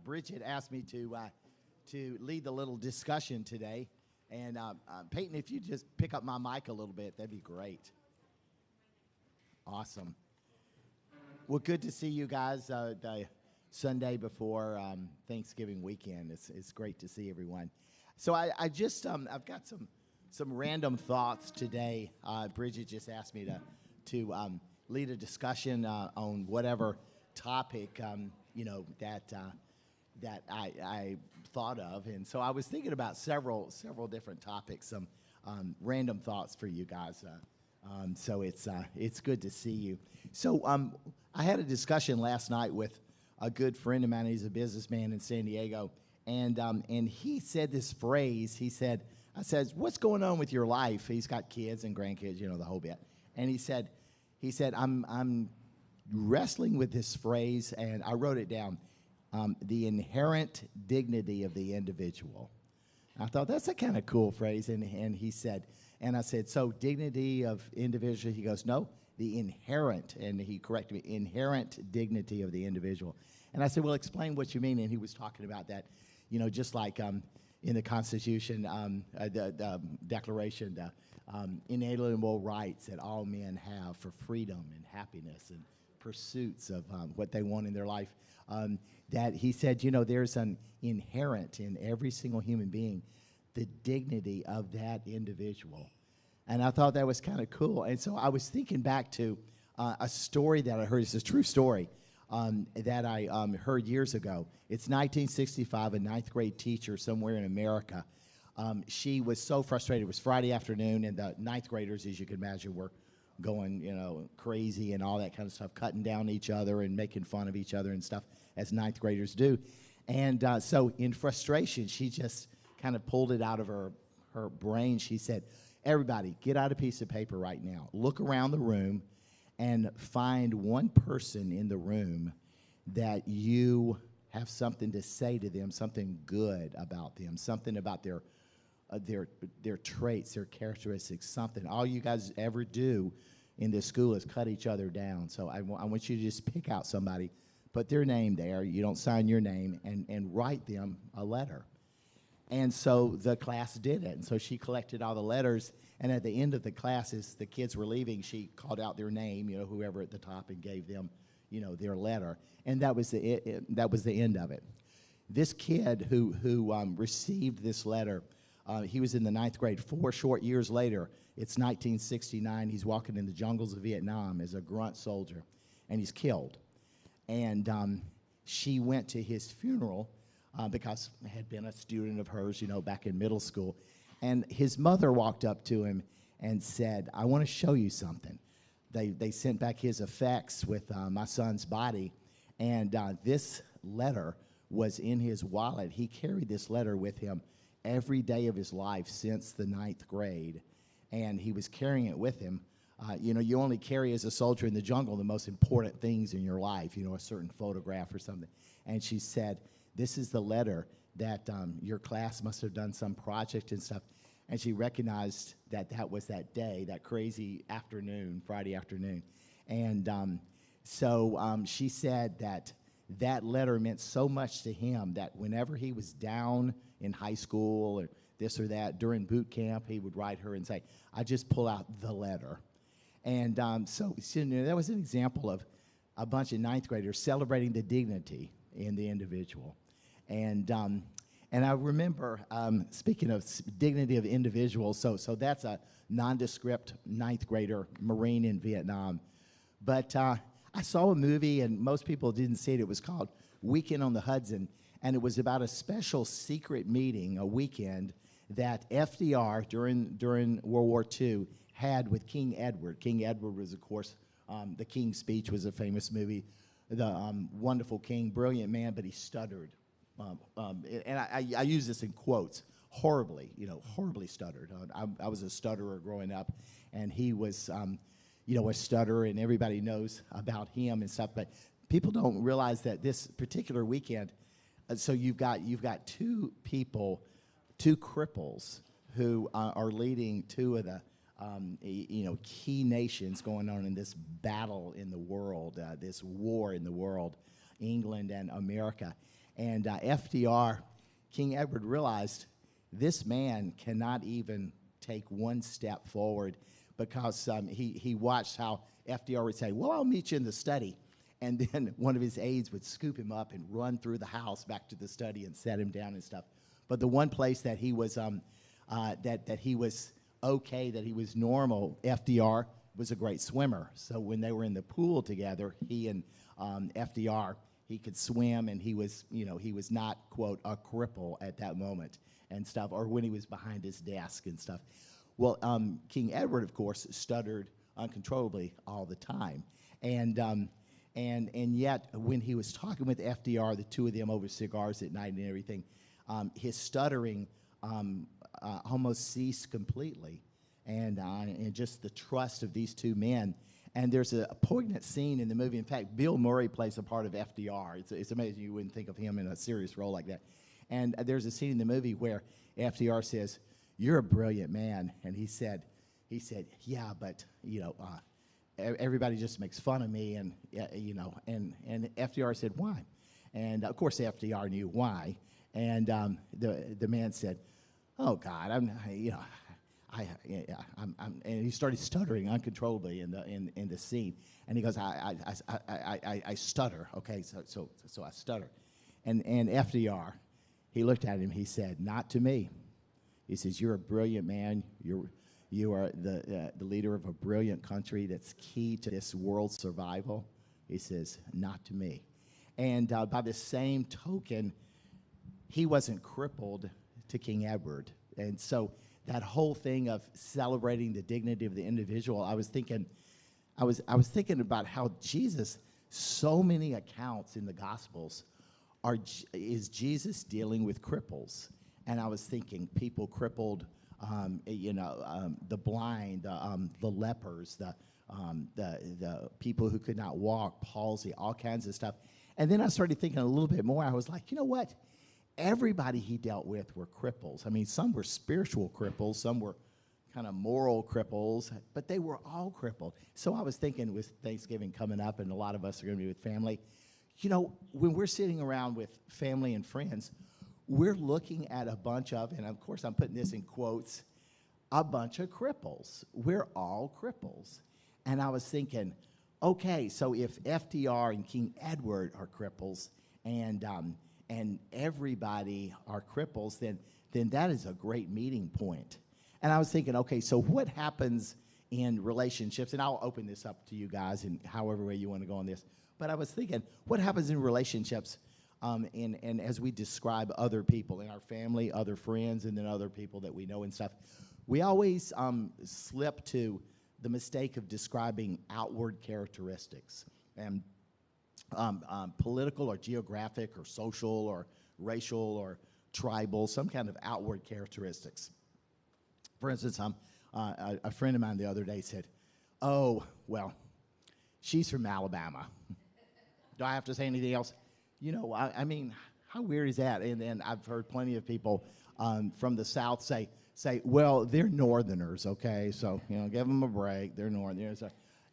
Bridget asked me to lead the little discussion today. And Peyton, if you just pick up my mic a little bit, that'd be great. Awesome. Well, good to see you guys the Sunday before Thanksgiving weekend. It's great to see everyone. So I just I've got some random thoughts today. Bridget just asked me to lead a discussion on whatever topic that I thought of, and so I was thinking about several different topics, some random thoughts for you guys. So it's good to see you. So I had a discussion last night with a good friend of mine. He's a businessman in San Diego, and he said this phrase. I said, "What's going on with your life?" He's got kids and grandkids, the whole bit. And he said, I'm wrestling with this phrase, and I wrote it down. The inherent dignity of the individual. I thought that's a kind of cool phrase, and he said, and I said, so dignity of individual? He goes, no, the inherent, and he corrected me, inherent dignity of the individual. And I said, well, explain what you mean. And he was talking about that, just like in the Constitution, the Declaration, the inalienable rights that all men have for freedom and happiness and pursuits of what they want in their life, that he said, there's an inherent in every single human being, the dignity of that individual. And I thought that was kind of cool. And so I was thinking back to a story that I heard. It's a true story that I heard years ago. It's 1965, a ninth grade teacher somewhere in America. She was so frustrated. It was Friday afternoon, and the ninth graders, as you can imagine, were going, crazy and all that kind of stuff, cutting down each other and making fun of each other and stuff, as ninth graders do. And so in frustration, she just kind of pulled it out of her brain. She said, everybody, get out a piece of paper right now. Look around the room and find one person in the room that you have something to say to them, something good about them, something about their traits, their characteristics, something. All you guys ever do in this school is cut each other down. So I want you to just pick out somebody, put their name there. You don't sign your name, and write them a letter. And so the class did it. And so she collected all the letters. And at the end of the class, as the kids were leaving, she called out their name, whoever at the top, and gave them, their letter. And that was the end of it. This kid who received this letter, he was in the ninth grade. 4 short years later, it's 1969. He's walking in the jungles of Vietnam as a grunt soldier, and he's killed. And she went to his funeral because I had been a student of hers, back in middle school. And his mother walked up to him and said, I want to show you something. They sent back his effects with my son's body, and this letter was in his wallet. He carried this letter with him every day of his life since the 9th grade, and he was carrying it with him. You only carry as a soldier in the jungle the most important things in your life, a certain photograph or something. And she said, this is the letter that your class must have done some project and stuff. And she recognized that was that day, that crazy afternoon, Friday afternoon. And so she said that letter meant so much to him that whenever he was down in high school or this or that, during boot camp, he would write her and say, I just pull out the letter. And so that was an example of a bunch of 9th graders celebrating the dignity in the individual. And I remember, speaking of dignity of individuals, so that's a nondescript 9th grader Marine in Vietnam. But I saw a movie, and most people didn't see it. It was called Weekend on the Hudson, and it was about a special secret meeting, a weekend, that FDR during World War II had with King Edward. King Edward was, of course, the King's Speech was a famous movie. The wonderful king, brilliant man, but he stuttered. And I use this in quotes, horribly stuttered. I was a stutterer growing up, and he was, a stutterer, and everybody knows about him and stuff. But people don't realize that this particular weekend, so you've got two people, two cripples, who are leading two of the key nations going on in this battle in the world, this war in the world, England and America. And FDR, King Edward, realized this man cannot even take one step forward because he watched how FDR would say, well, I'll meet you in the study. And then one of his aides would scoop him up and run through the house back to the study and set him down and stuff. But the one place that he was that he was okay, that he was normal, FDR was a great swimmer. So when they were in the pool together, he and FDR, he could swim, and he was not, quote, a cripple at that moment and stuff, or when he was behind his desk and stuff. Well, King Edward, of course, stuttered uncontrollably all the time. And yet, when he was talking with FDR, the two of them over cigars at night and everything, his stuttering almost ceased completely. And just the trust of these two men. And there's a poignant scene in the movie. In fact, Bill Murray plays a part of FDR. It's amazing you wouldn't think of him in a serious role like that. And there's a scene in the movie where FDR says, "You're a brilliant man." And he said, "Yeah, but everybody just makes fun of me." And and FDR said, "Why?" And of course, FDR knew why. And the man said, "Oh God, and he started stuttering uncontrollably in the scene, and he goes, I stutter, okay, so I stutter, and FDR, he looked at him, he said, "Not to me." He says, "You're a brilliant man. You are the leader of a brilliant country that's key to this world's survival." He says, "Not to me." And by the same token, he wasn't crippled to King Edward, and so that whole thing of celebrating the dignity of the individual, I was thinking about how Jesus, so many accounts in the Gospels, is Jesus dealing with cripples. And I was thinking people crippled, the blind, the lepers, the people who could not walk, palsy, all kinds of stuff. And then I started thinking a little bit more. I was like, you know what? Everybody he dealt with were cripples. I mean, some were spiritual cripples, some were kind of moral cripples, but they were all crippled. So I was thinking, with Thanksgiving coming up, and a lot of us are going to be with family, when we're sitting around with family and friends, we're looking at a bunch of, and of course I'm putting this in quotes, a bunch of cripples. We're all cripples. And I was thinking, okay, so if FDR and King Edward are cripples, and everybody are cripples, then that is a great meeting point. And I was thinking, okay, so what happens in relationships? And I'll open this up to you guys in however way you want to go on this. But I was thinking, what happens in relationships And as we describe other people in our family, other friends, and then other people that we know and stuff, we always slip to the mistake of describing outward characteristics and political or geographic or social or racial or tribal, some kind of outward characteristics. For instance, a friend of mine the other day said, "Oh, well, she's from Alabama." Do I have to say anything else? You know, I mean, how weird is that? And then I've heard plenty of people from the South say, "Well, they're Northerners, okay? So, you know, give them a break. They're Northerners."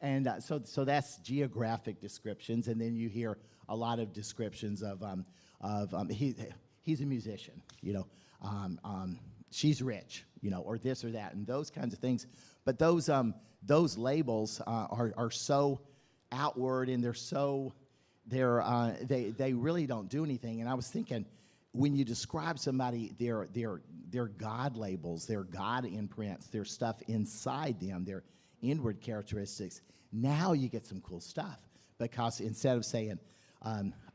And so that's geographic descriptions. And then you hear a lot of descriptions of he's a musician, you know, she's rich, you know, or this or that, and those kinds of things. But those labels are so outward, and they really don't do anything. And I was thinking, when you describe somebody, their God labels, their God imprints, their stuff inside them, their inward characteristics, now you get some cool stuff. Because instead of saying,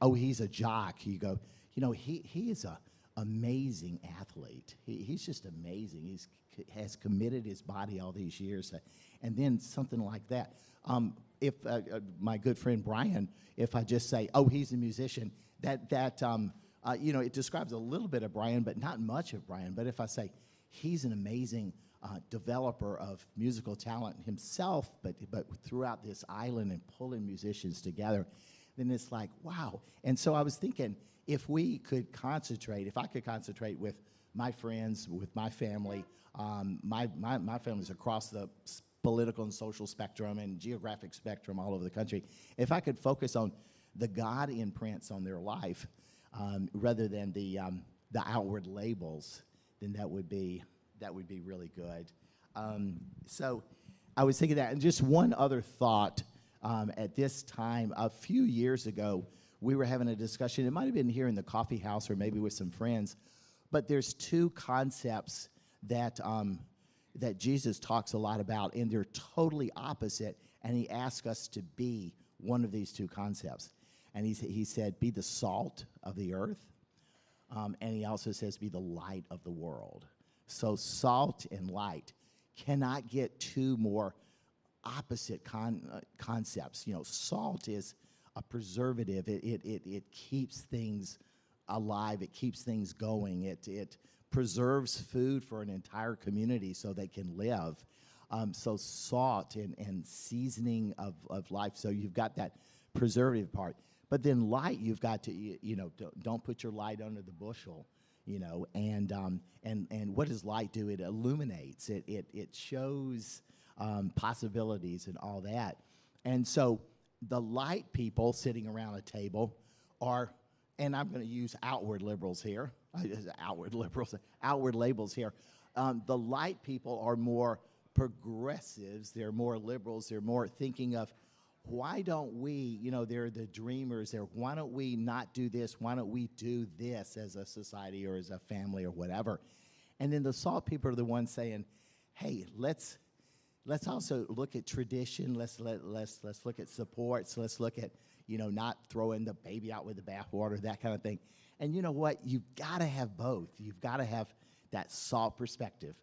"Oh, he's a jock," you go, "You know, he is a amazing athlete. He's just amazing. He has committed his body all these years," and then something like that. If my good friend Brian, if I just say, "Oh, he's a musician," you know, it describes a little bit of Brian, but not much of Brian. But if I say he's an amazing developer of musical talent himself, but throughout this island and pulling musicians together, then it's like, wow. And so I was thinking, if I could concentrate with my friends, with my family, my family's across the political and social spectrum and geographic spectrum all over the country. If I could focus on the God imprints on their life rather than the outward labels, then that would be really good. So I was thinking that. And just one other thought, at this time, a few years ago, we were having a discussion. It might have been here in the coffee house or maybe with some friends, but there's two concepts that Jesus talks a lot about, and they're totally opposite, and he asks us to be one of these two concepts. And he said, be the salt of the earth, and he also says, be the light of the world. So salt and light cannot get two more opposite concepts. You know, salt is a preservative. It keeps things alive. It keeps things going. It preserves food for an entire community so they can live. So salt and seasoning of life. So you've got that preservative part. But then light, you've got to, you know, don't put your light under the bushel, you know. And what does light do? It illuminates. It shows possibilities and all that. And so the light people sitting around a table are, and I'm going to use outward liberals here, outward labels here. The light people are more progressives. They're more liberals. They're more thinking of, why don't we, you know, they're the dreamers there. Why don't we not do this? Why don't we do this as a society or as a family or whatever? And then the salt people are the ones saying, hey, let's also look at tradition. Let's look at supports. Let's look at, you know, not throwing the baby out with the bathwater, that kind of thing. And you know what? You've got to have both. You've got to have that salt perspective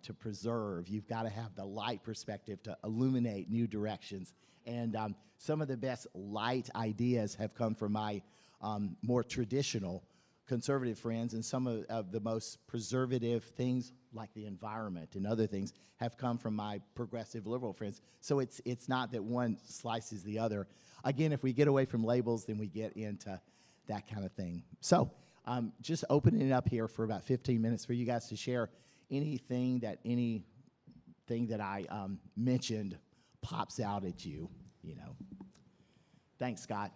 to preserve. You've got to have the light perspective to illuminate new directions. And some of the best light ideas have come from my more traditional conservative friends, and some of the most preservative things, like the environment and other things, have come from my progressive liberal friends. So it's not that one slices the other. Again, if we get away from labels, then we get into that kind of thing. So just opening it up here for about 15 minutes for you guys to share anything that I mentioned pops out at you, you know. Thanks, Scott.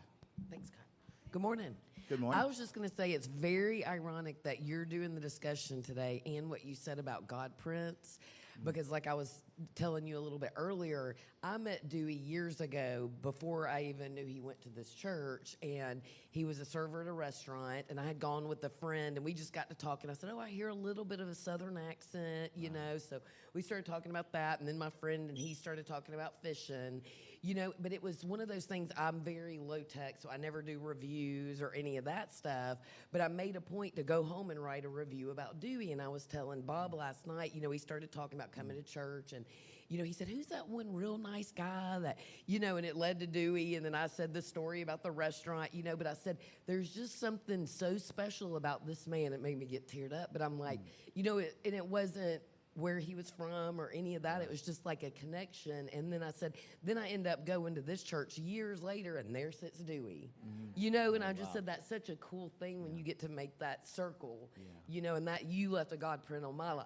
Thanks, Scott. Good morning. Good morning. I was just going to say it's very ironic that you're doing the discussion today and what you said about God prints, because like I was telling you a little bit earlier, I met Dewey years ago before I even knew he went to this church, and he was a server at a restaurant, and I had gone with a friend, and we just got to talking. I said, oh, I hear a little bit of a Southern accent, you know, so we started talking about that, and then my friend and he started talking about fishing, you know, but it was one of those things. I'm very low tech, so I never do reviews or any of that stuff, but I made a point to go home and write a review about Dewey, and I was telling Bob last night, you know, he started talking about coming to church, and, you know, he said, who's that one real nice guy that, you know, and it led to Dewey, and then I said the story about the restaurant, you know, but I said, there's just something so special about this man. It made me get teared up, but I'm like, you know, and it wasn't where he was from or any of that. It was just like a connection. And then I said, then I end up going to this church years later, and there sits Dewey. You know, and I just said that's such a cool thing when you get to make that circle, you know, and that you left a God print on my life.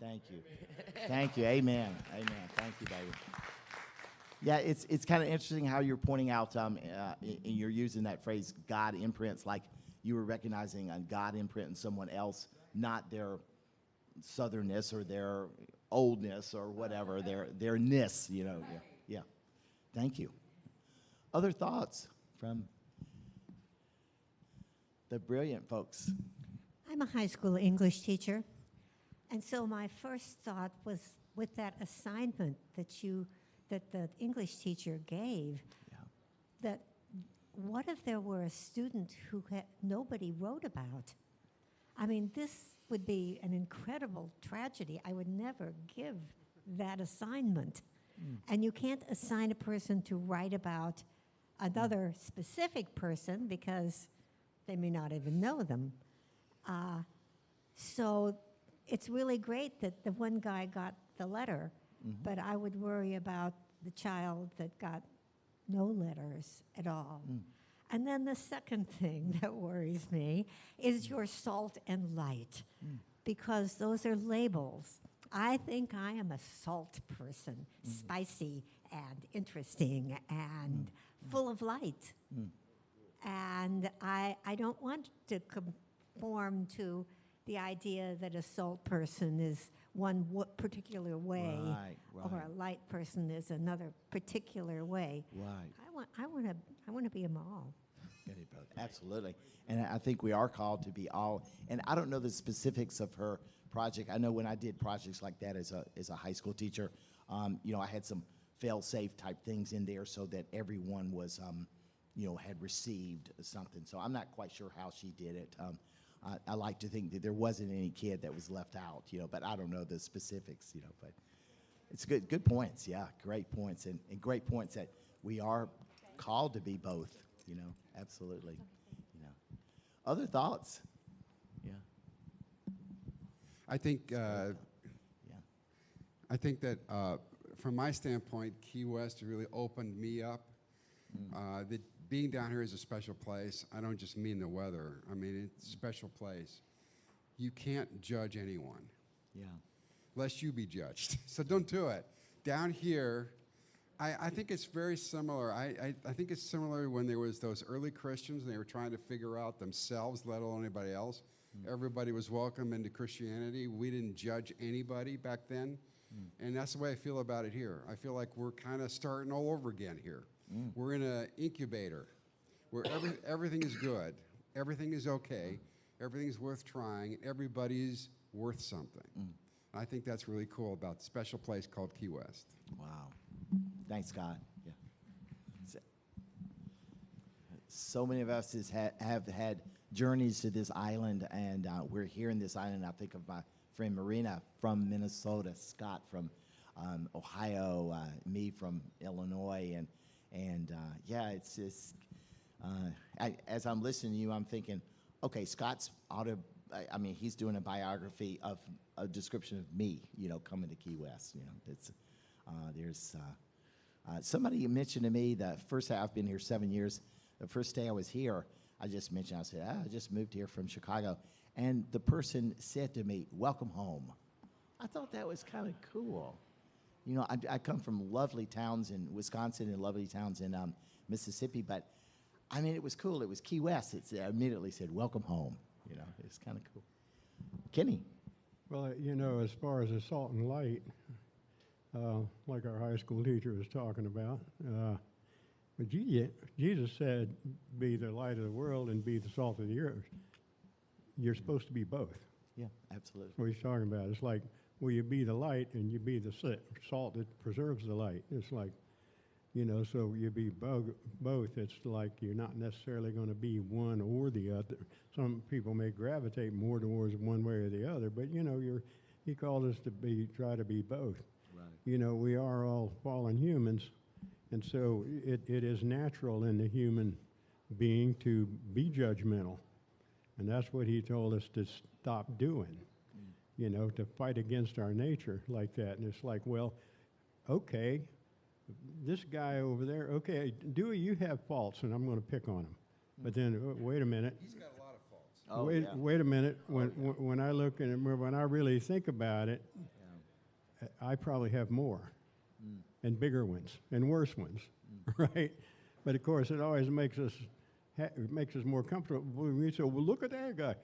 Thank you. Thank you. Amen. Amen. Thank you, baby. Yeah, it's kind of interesting how you're pointing out, and you're using that phrase, God imprints, like you were recognizing a God imprint in someone else, not their southernness or their oldness or whatever, their ness, you know. Yeah. Thank you. Other thoughts from the brilliant folks? I'm a high school English teacher, and so my first thought was with that assignment that the English teacher gave, that what if there were a student who nobody wrote about? I mean, this would be an incredible tragedy. I would never give that assignment. And you can't assign a person to write about another specific person because they may not even know them. So it's really great that the one guy got the letter, but I would worry about the child that got no letters at all. And then the second thing that worries me is your salt and light, because those are labels. I think I am a salt person, spicy and interesting and full of light. And I don't want to conform to the idea that a salt person is one particular way, or a light person is another particular way. I want to be them all. Absolutely. And I think we are called to be all. And I don't know the specifics of her project. I know when I did projects like that as a high school teacher, you know, I had some fail-safe type things in there so that everyone was, you know, had received something. So I'm not quite sure how she did it. I like to think that there wasn't any kid that was left out, you know, but I don't know the specifics, you know. But it's good points, yeah, great points, and great points that we are called to be both, you know, absolutely, you know. Other thoughts? Yeah. I think that from my standpoint, Key West really opened me up. That being down here is a special place. I don't just mean the weather. I mean, it's a special place. You can't judge anyone. Yeah. Lest you be judged. So don't do it. Down here, I think it's very similar. I think it's similar when there was those early Christians and they were trying to figure out themselves, let alone anybody else. Everybody was welcome into Christianity. We didn't judge anybody back then. And that's the way I feel about it here. I feel like we're kind of starting all over again here. We're in an incubator where everything is good, everything is okay, everything's worth trying, everybody's worth something. I think that's really cool about the special place called Key West. Wow. Thanks, Scott. Yeah. So many of us have had journeys to this island, and we're here in this island. I think of my friend Marina from Minnesota, Scott from Ohio, me from Illinois, and yeah, it's just, as I'm listening to you, I'm thinking, okay, Scott's I mean, he's doing a biography of a description of me, you know, coming to Key West. You know, it's there's somebody mentioned to me the first day I've been here 7 years. The first day I was here, I just mentioned, I said, I just moved here from Chicago, and the person said to me, "Welcome home." I thought that was kind of cool. You know, I come from lovely towns in Wisconsin and lovely towns in Mississippi, but I mean, it was cool. It was Key West. It immediately said, "Welcome home." You know, it's kind of cool. Kenny. Well, as far as the salt and light, like our high school teacher was talking about, but Jesus said, be the light of the world and be the salt of the earth. You're supposed to be both. Yeah, absolutely. That's what he's talking about. It's like, well, you be the light and you be the salt that preserves the light. It's like, so you be both. It's like you're not necessarily going to be one or the other. Some people may gravitate more towards one way or the other, but he called us to try to be both. Right. We are all fallen humans, and so it is natural in the human being to be judgmental, and that's what he told us to stop doing. To fight against our nature like that. And it's like, well, okay, this guy over there, okay, Dewey, you have faults, and I'm going to pick on him. But then, wait a minute. He's got a lot of faults. Oh, Wait a minute. When I look at it, when I really think about it, I probably have more, and bigger ones, and worse ones, right? But of course, it always makes us more comfortable. We say, well, look at that guy.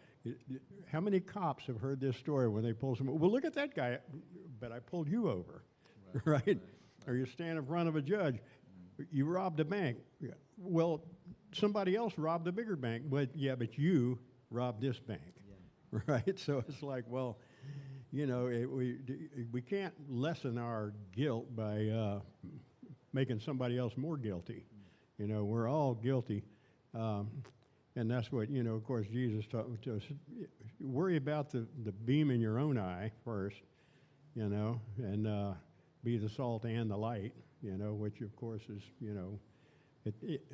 How many cops have heard this story when they pull someone? Well, look at that guy, but I pulled you over, right? Or you stand in front of a judge. You robbed a bank. Yeah. Well, somebody else robbed a bigger bank, but you robbed this bank, right? So it's like, well, we can't lessen our guilt by making somebody else more guilty. We're all guilty. And that's what, of course, Jesus taught us. Worry about the beam in your own eye first, and be the salt and the light, which, of course, is,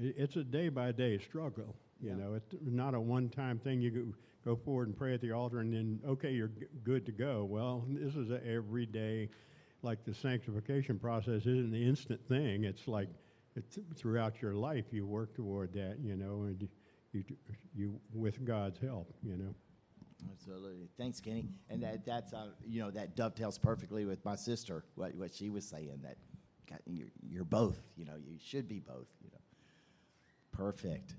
it's a day-by-day struggle. It's not a one-time thing. You go forward and pray at the altar, and then, okay, you're good to go. Well, this is an everyday, like the sanctification process isn't an instant thing. It's like throughout your life you work toward that, and you with God's help, Absolutely. Thanks, Kenny. And that's that dovetails perfectly with my sister, what she was saying, that you're both, you should be both, Perfect.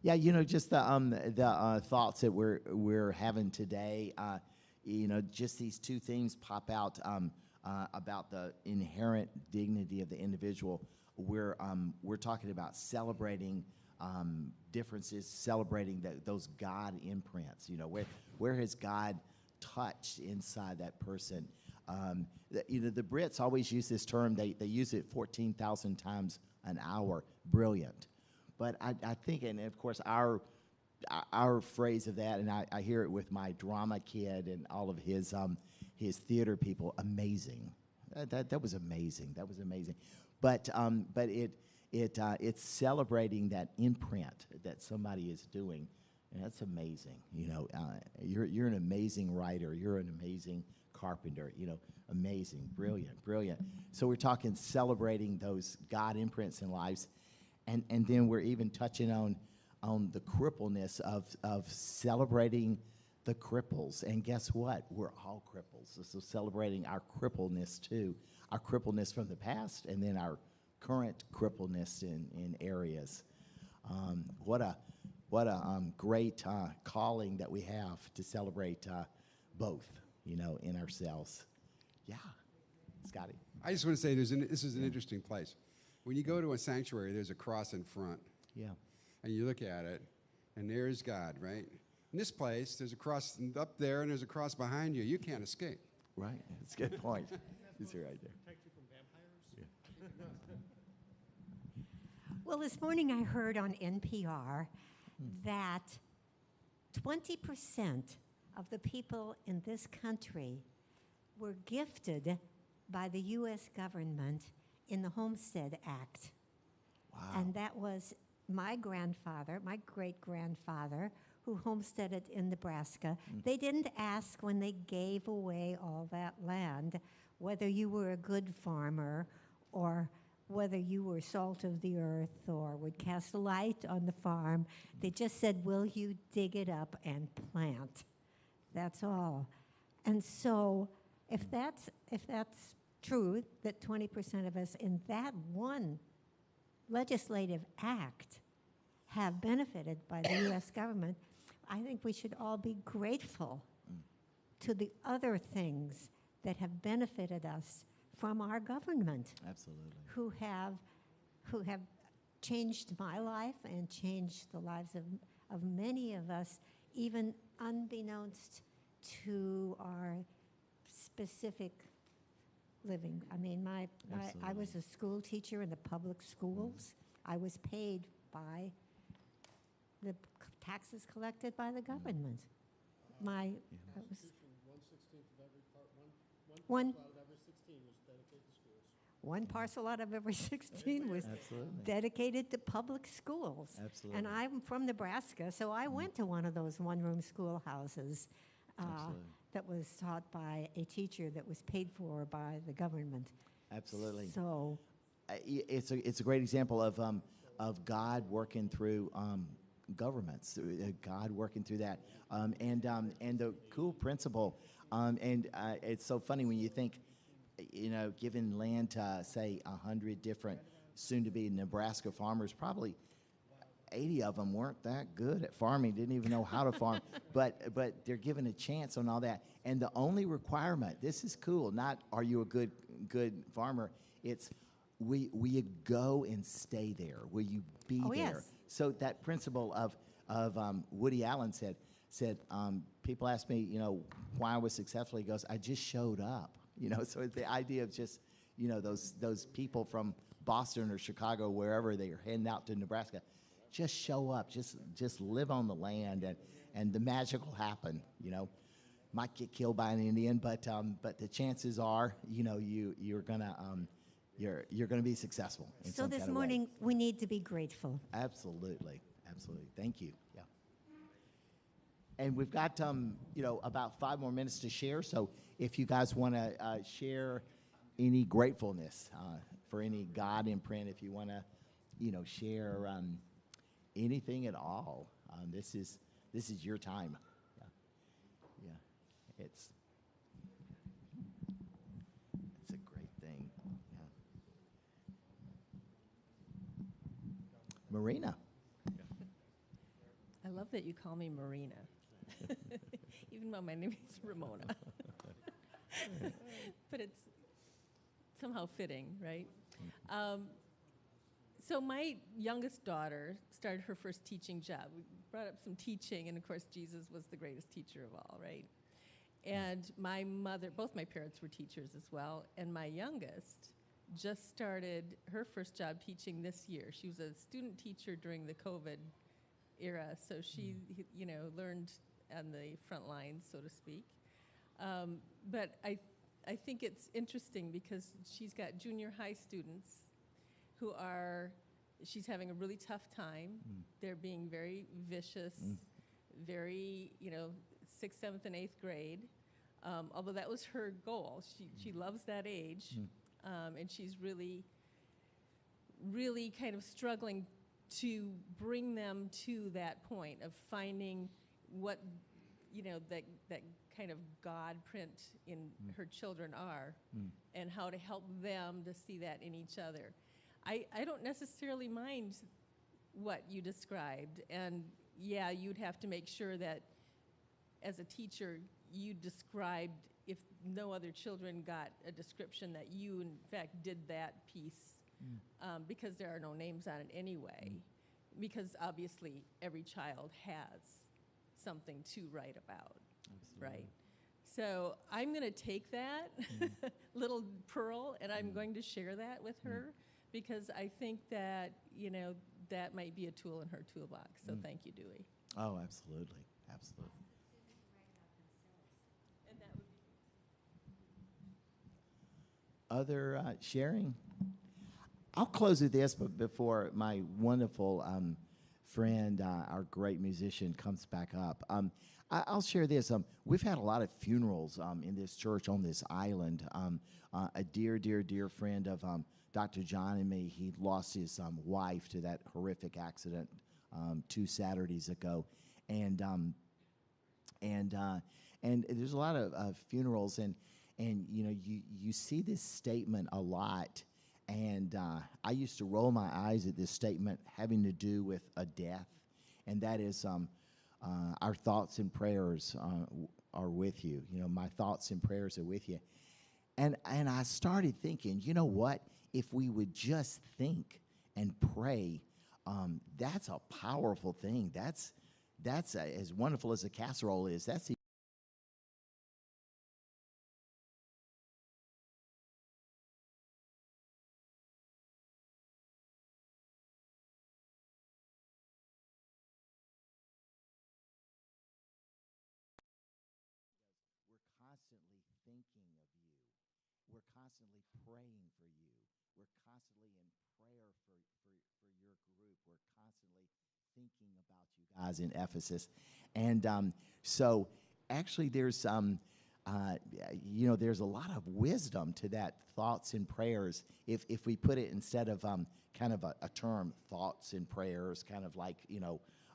Yeah, just the thoughts that we're having today, just these two things pop out about the inherent dignity of the individual. We're talking about celebrating differences, celebrating those God imprints. Where has God touched inside that person? The Brits always use this term. They use it 14,000 times an hour. Brilliant. But I think, and of course, our phrase of that, and I hear it with my drama kid and all of his theater people. Amazing. That was amazing. That was amazing. But it's celebrating that imprint that somebody is doing, and that's amazing. You're an amazing writer. You're an amazing carpenter. Amazing, brilliant. So we're talking celebrating those God imprints in lives, and then we're even touching on the crippleness of celebrating the cripples. And guess what? We're all cripples. So celebrating our crippleness too, our crippleness from the past, and then our current crippleness in areas. What a great calling that we have to celebrate both, in ourselves. Yeah, Scotty. I just want to say this is an interesting place. When you go to a sanctuary, there's a cross in front. Yeah. And you look at it, and there's God, right? In this place, there's a cross up there, and there's a cross behind you. You can't escape. Right. That's a good point. He's right there. Well, this morning I heard on NPR that 20% of the people in this country were gifted by the U.S. government in the Homestead Act. Wow. And that was my grandfather, my great-grandfather, who homesteaded in Nebraska. They didn't ask when they gave away all that land whether you were a good farmer or whether you were salt of the earth or would cast a light on the farm. They just said, will you dig it up and plant? That's all. And so if that's true, that 20% of us in that one legislative act have benefited by the U.S. government, I think we should all be grateful to the other things that have benefited us from our government, Absolutely. who have changed my life and changed the lives of many of us, even unbeknownst to our specific living. I mean, I was a school teacher in the public schools. I was paid by the taxes collected by the government. My that was 1 parcel out of every 16 was Absolutely. dedicated to public schools. Absolutely. And I'm from Nebraska, so I went to one of those one-room schoolhouses Absolutely. that was taught by a teacher that was paid for by the government. Absolutely. So It's a great example of God working through governments, God working through that, and the cool principle, and it's so funny when you think, giving land to say 100 different soon-to-be Nebraska farmers, probably 80 of them weren't that good at farming, didn't even know how to farm, but they're given a chance on all that, and the only requirement, this is cool, not are you a good farmer, it's will you go and stay there? Will you be there? Yes. So that principle of Woody Allen said people ask me, why I was successful. He goes, I just showed up. So the idea of just, those people from Boston or Chicago, wherever they are heading out to Nebraska, just show up, just live on the land, and the magic will happen. Might get killed by an Indian, but the chances are, you're gonna be successful. In So some this kind of way. morning, we need to be grateful. Absolutely. Thank you. Yeah. And we've got about 5 more minutes to share. So if you guys want to share any gratefulness for any God imprint, if you want to, share anything at all, this is your time. Yeah. It's a great thing. Yeah. Marina. I love that you call me Marina, even though my name is Ramona. But it's somehow fitting, right? So my youngest daughter started her first teaching job. We brought up some teaching, and of course, Jesus was the greatest teacher of all, right? And my mother, both my parents were teachers as well, and my youngest just started her first job teaching this year. She was a student teacher during the COVID era, so she, learned on the front lines, so to speak. But I think it's interesting because she's got junior high students who she's having a really tough time. They're being very vicious, very, 6th, 7th, and 8th grade. Although that was her goal. She loves that age, and she's really, really kind of struggling to bring them to that point of finding what, that kind of God print in her children are, and how to help them to see that in each other. I don't necessarily mind what you described, and yeah, you'd have to make sure that as a teacher you described, if no other children got a description, that you in fact did that piece, because there are no names on it anyway, because obviously every child has something to write about. Absolutely. Right? So I'm going to take that little pearl, and I'm going to share that with her, because I think that, that might be a tool in her toolbox. So thank you, Dewey. Oh, absolutely. Absolutely. And that would be Other sharing? I'll close with this, but before my wonderful friend, our great musician, comes back up, I'll share this. We've had a lot of funerals in this church on this island. A dear, dear, dear friend of Dr. John and me, he lost his wife to that horrific accident 2 Saturdays ago, and there's a lot of funerals, and you see this statement a lot. And I used to roll my eyes at this statement having to do with a death, and that is our thoughts and prayers are with you. You know, my thoughts and prayers are with you. And I started thinking, you know what? If we would just think and pray, that's a powerful thing. That's as wonderful as a casserole is. That's we're constantly thinking of you. We're constantly praying for you. We're constantly in prayer for your group. We're constantly thinking about you guys in Ephesus. And so actually there's, there's a lot of wisdom to that thoughts and prayers. If we put it instead of kind of a term, thoughts and prayers, kind of like,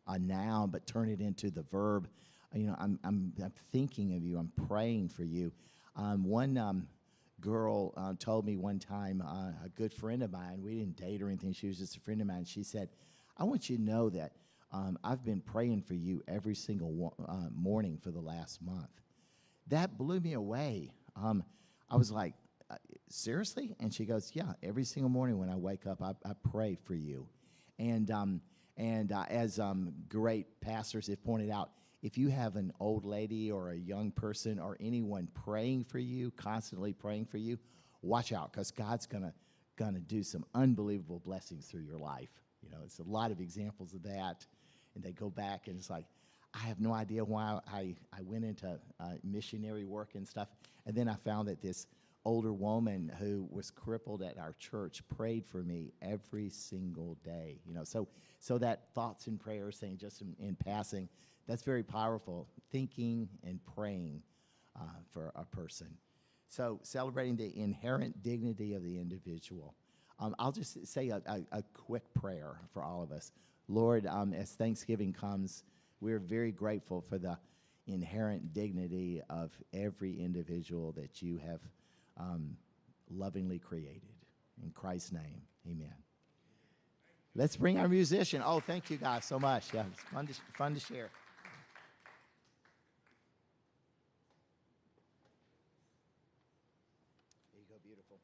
a noun, but turn it into the verb. I'm thinking of you. I'm praying for you. One girl told me one time, a good friend of mine, we didn't date or anything, she was just a friend of mine, she said, I want you to know that I've been praying for you every single morning for the last month. That blew me away. I was like, seriously? And she goes, yeah, every single morning when I wake up, I pray for you. And as great pastors have pointed out, if you have an old lady or a young person or anyone praying for you, constantly praying for you, watch out, because God's gonna do some unbelievable blessings through your life. It's a lot of examples of that, and they go back, and it's like, I have no idea why I went into missionary work and stuff, and then I found that this older woman who was crippled at our church prayed for me every single day. So that thoughts and prayers thing, just in passing, that's very powerful, thinking and praying for a person. So celebrating the inherent dignity of the individual. I'll just say a quick prayer for all of us. Lord, as Thanksgiving comes, we're very grateful for the inherent dignity of every individual that you have lovingly created. In Christ's name, amen. Let's bring our musician. Oh, thank you guys so much. Yeah, it's fun to share. There you go, beautiful.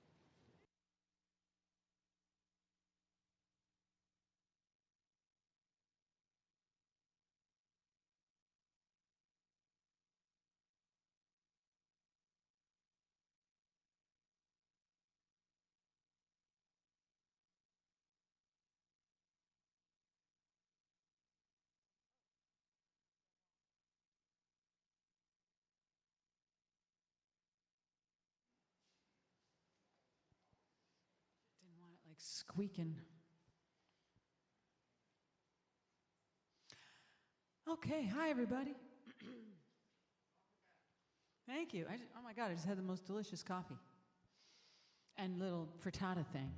Didn't want it like squeaking. Okay, hi everybody. Thank you. Oh my God, I just had the most delicious coffee and little frittata thing.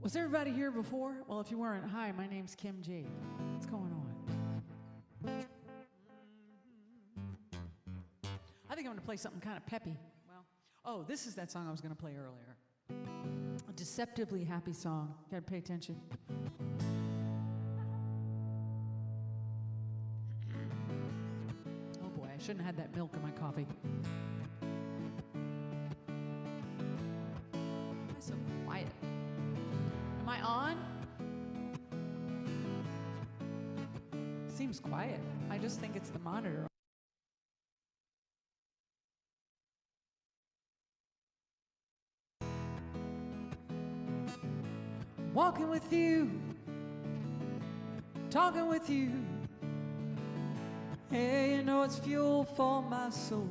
Was everybody here before? Well, if you weren't, hi, my name's Kim Jade. What's going on? I think I'm going to play something kind of peppy. Oh, this is that song I was going to play earlier. A deceptively happy song. Got to pay attention. Oh boy, I shouldn't have had that milk in my coffee. Why so quiet? Am I on? Seems quiet. I just think it's the monitor. Walking with you, talking with you. Hey, it's fuel for my soul.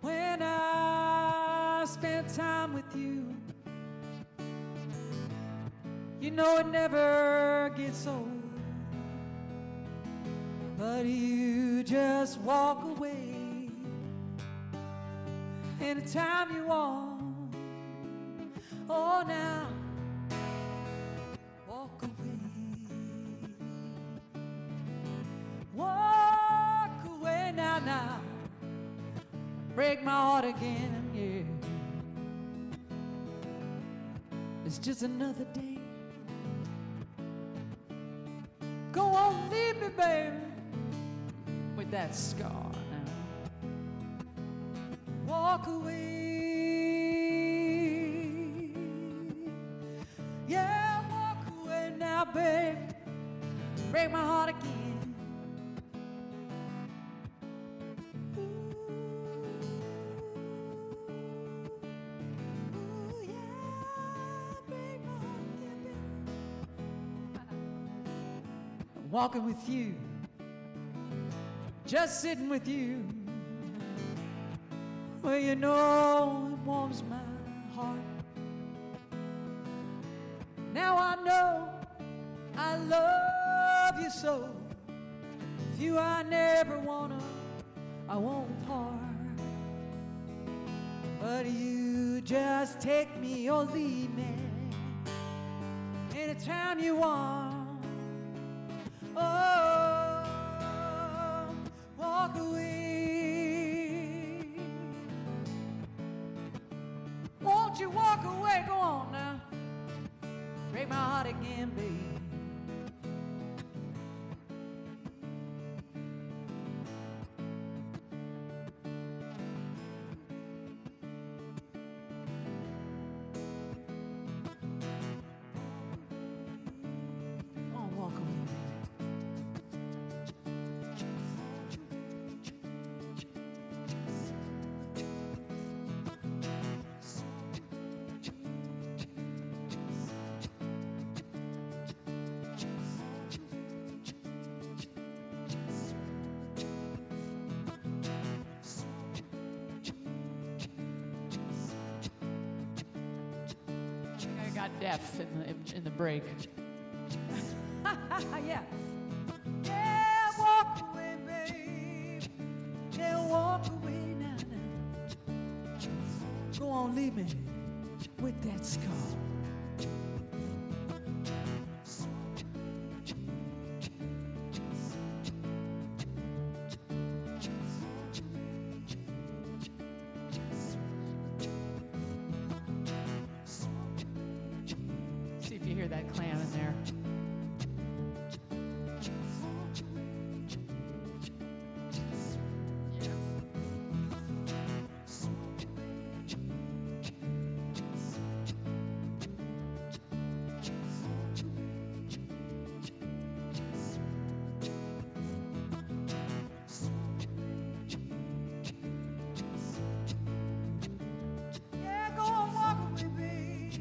When I spend time with you, it never gets old. But you just walk away anytime you want. Oh, now, walk away. Walk away now. Break my heart again, yeah. It's just another day baby, with that scar now. Walk away. Yeah, walk away now, baby. Break my heart again. Ooh, yeah, break my heart again, baby. I'm walking with you, just sitting with you. Well, you know it warms my heart. Now I know I love you so. With you I never I won't part. But you just take me or leave me anytime you want. Oh, walk away. Won't you walk away? Go on now. Break my heart again, baby. Oh, walk away, baby. I got deaf in the break. Yeah. Yeah, walk away, babe. Yeah, walk away now. Go on, leave me with that scar. See if you hear that clam in there. Yeah, go on, walk away, babe.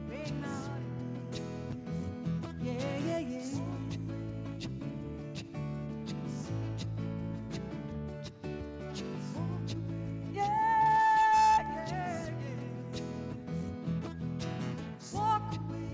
Break my heart again. Yeah, yeah, yeah. Yeah, yeah, yeah. Walk away.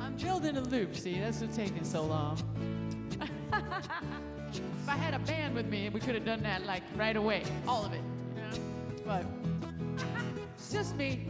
I'm building a loop, see, that's what's taking so long. If I had a band with me, we could have done that like right away, all of it, you know? But it's just me.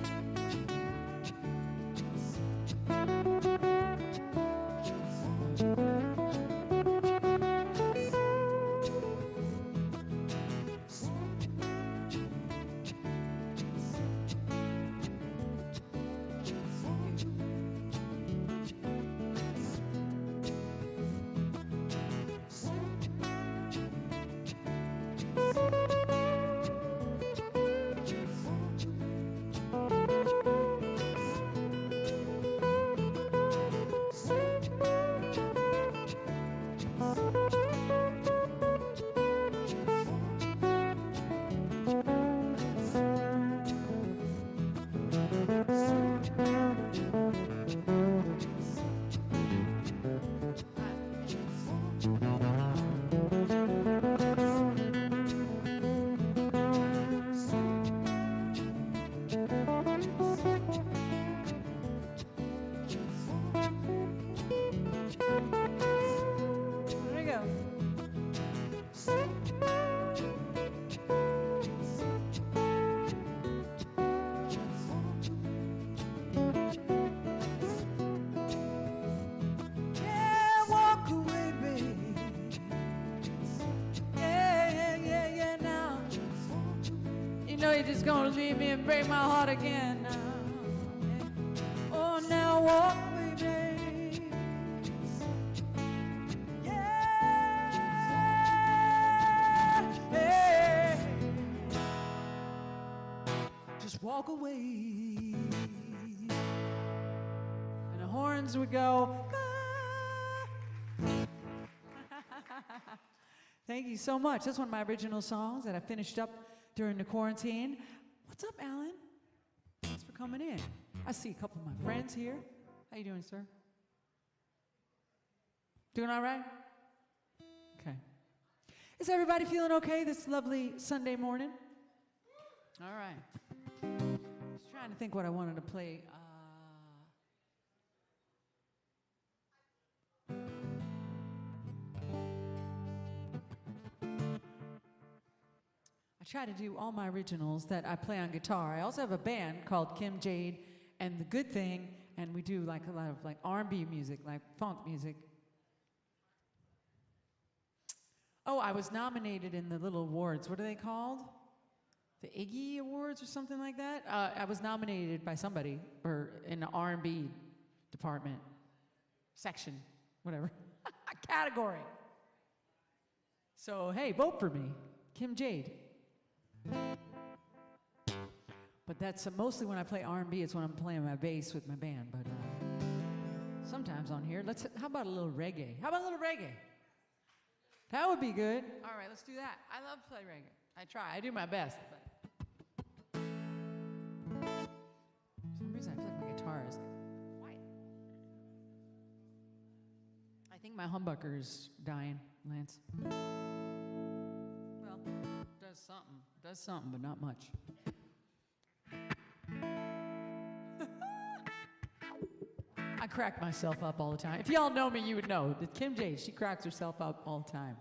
just gonna leave me and break my heart again now. Oh, now walk away, babe. Yeah, hey. Just walk away. And the horns would go. Thank you so much. That's one of my original songs that I finished up during the quarantine. What's up, Alan? Thanks for coming in. I see a couple of my friends here. How you doing, sir? Doing all right? Okay. Is everybody feeling okay this lovely Sunday morning? All right. Just trying to think what I wanted to play. I try to do all my originals that I play on guitar. I also have a band called Kim Jade and The Good Thing, and we do like a lot of like R&B music, like funk music. Oh, I was nominated in the little awards. What are they called? The Iggy Awards or something like that? I was nominated by somebody or in the R&B department, section, whatever, category. So, hey, vote for me, Kim Jade. But that's mostly when I play R&B. It's when I'm playing my bass with my band. But sometimes on here, how about a little reggae? How about a little reggae? That would be good. All right, let's do that. I love to play reggae. I try. I do my best. But for some reason, I feel like my guitar is quiet. I think my humbucker is dying, Lance. Well, does something, but not much. I crack myself up all the time. If y'all know me, you would know that Kim Jade, she cracks herself up all the time.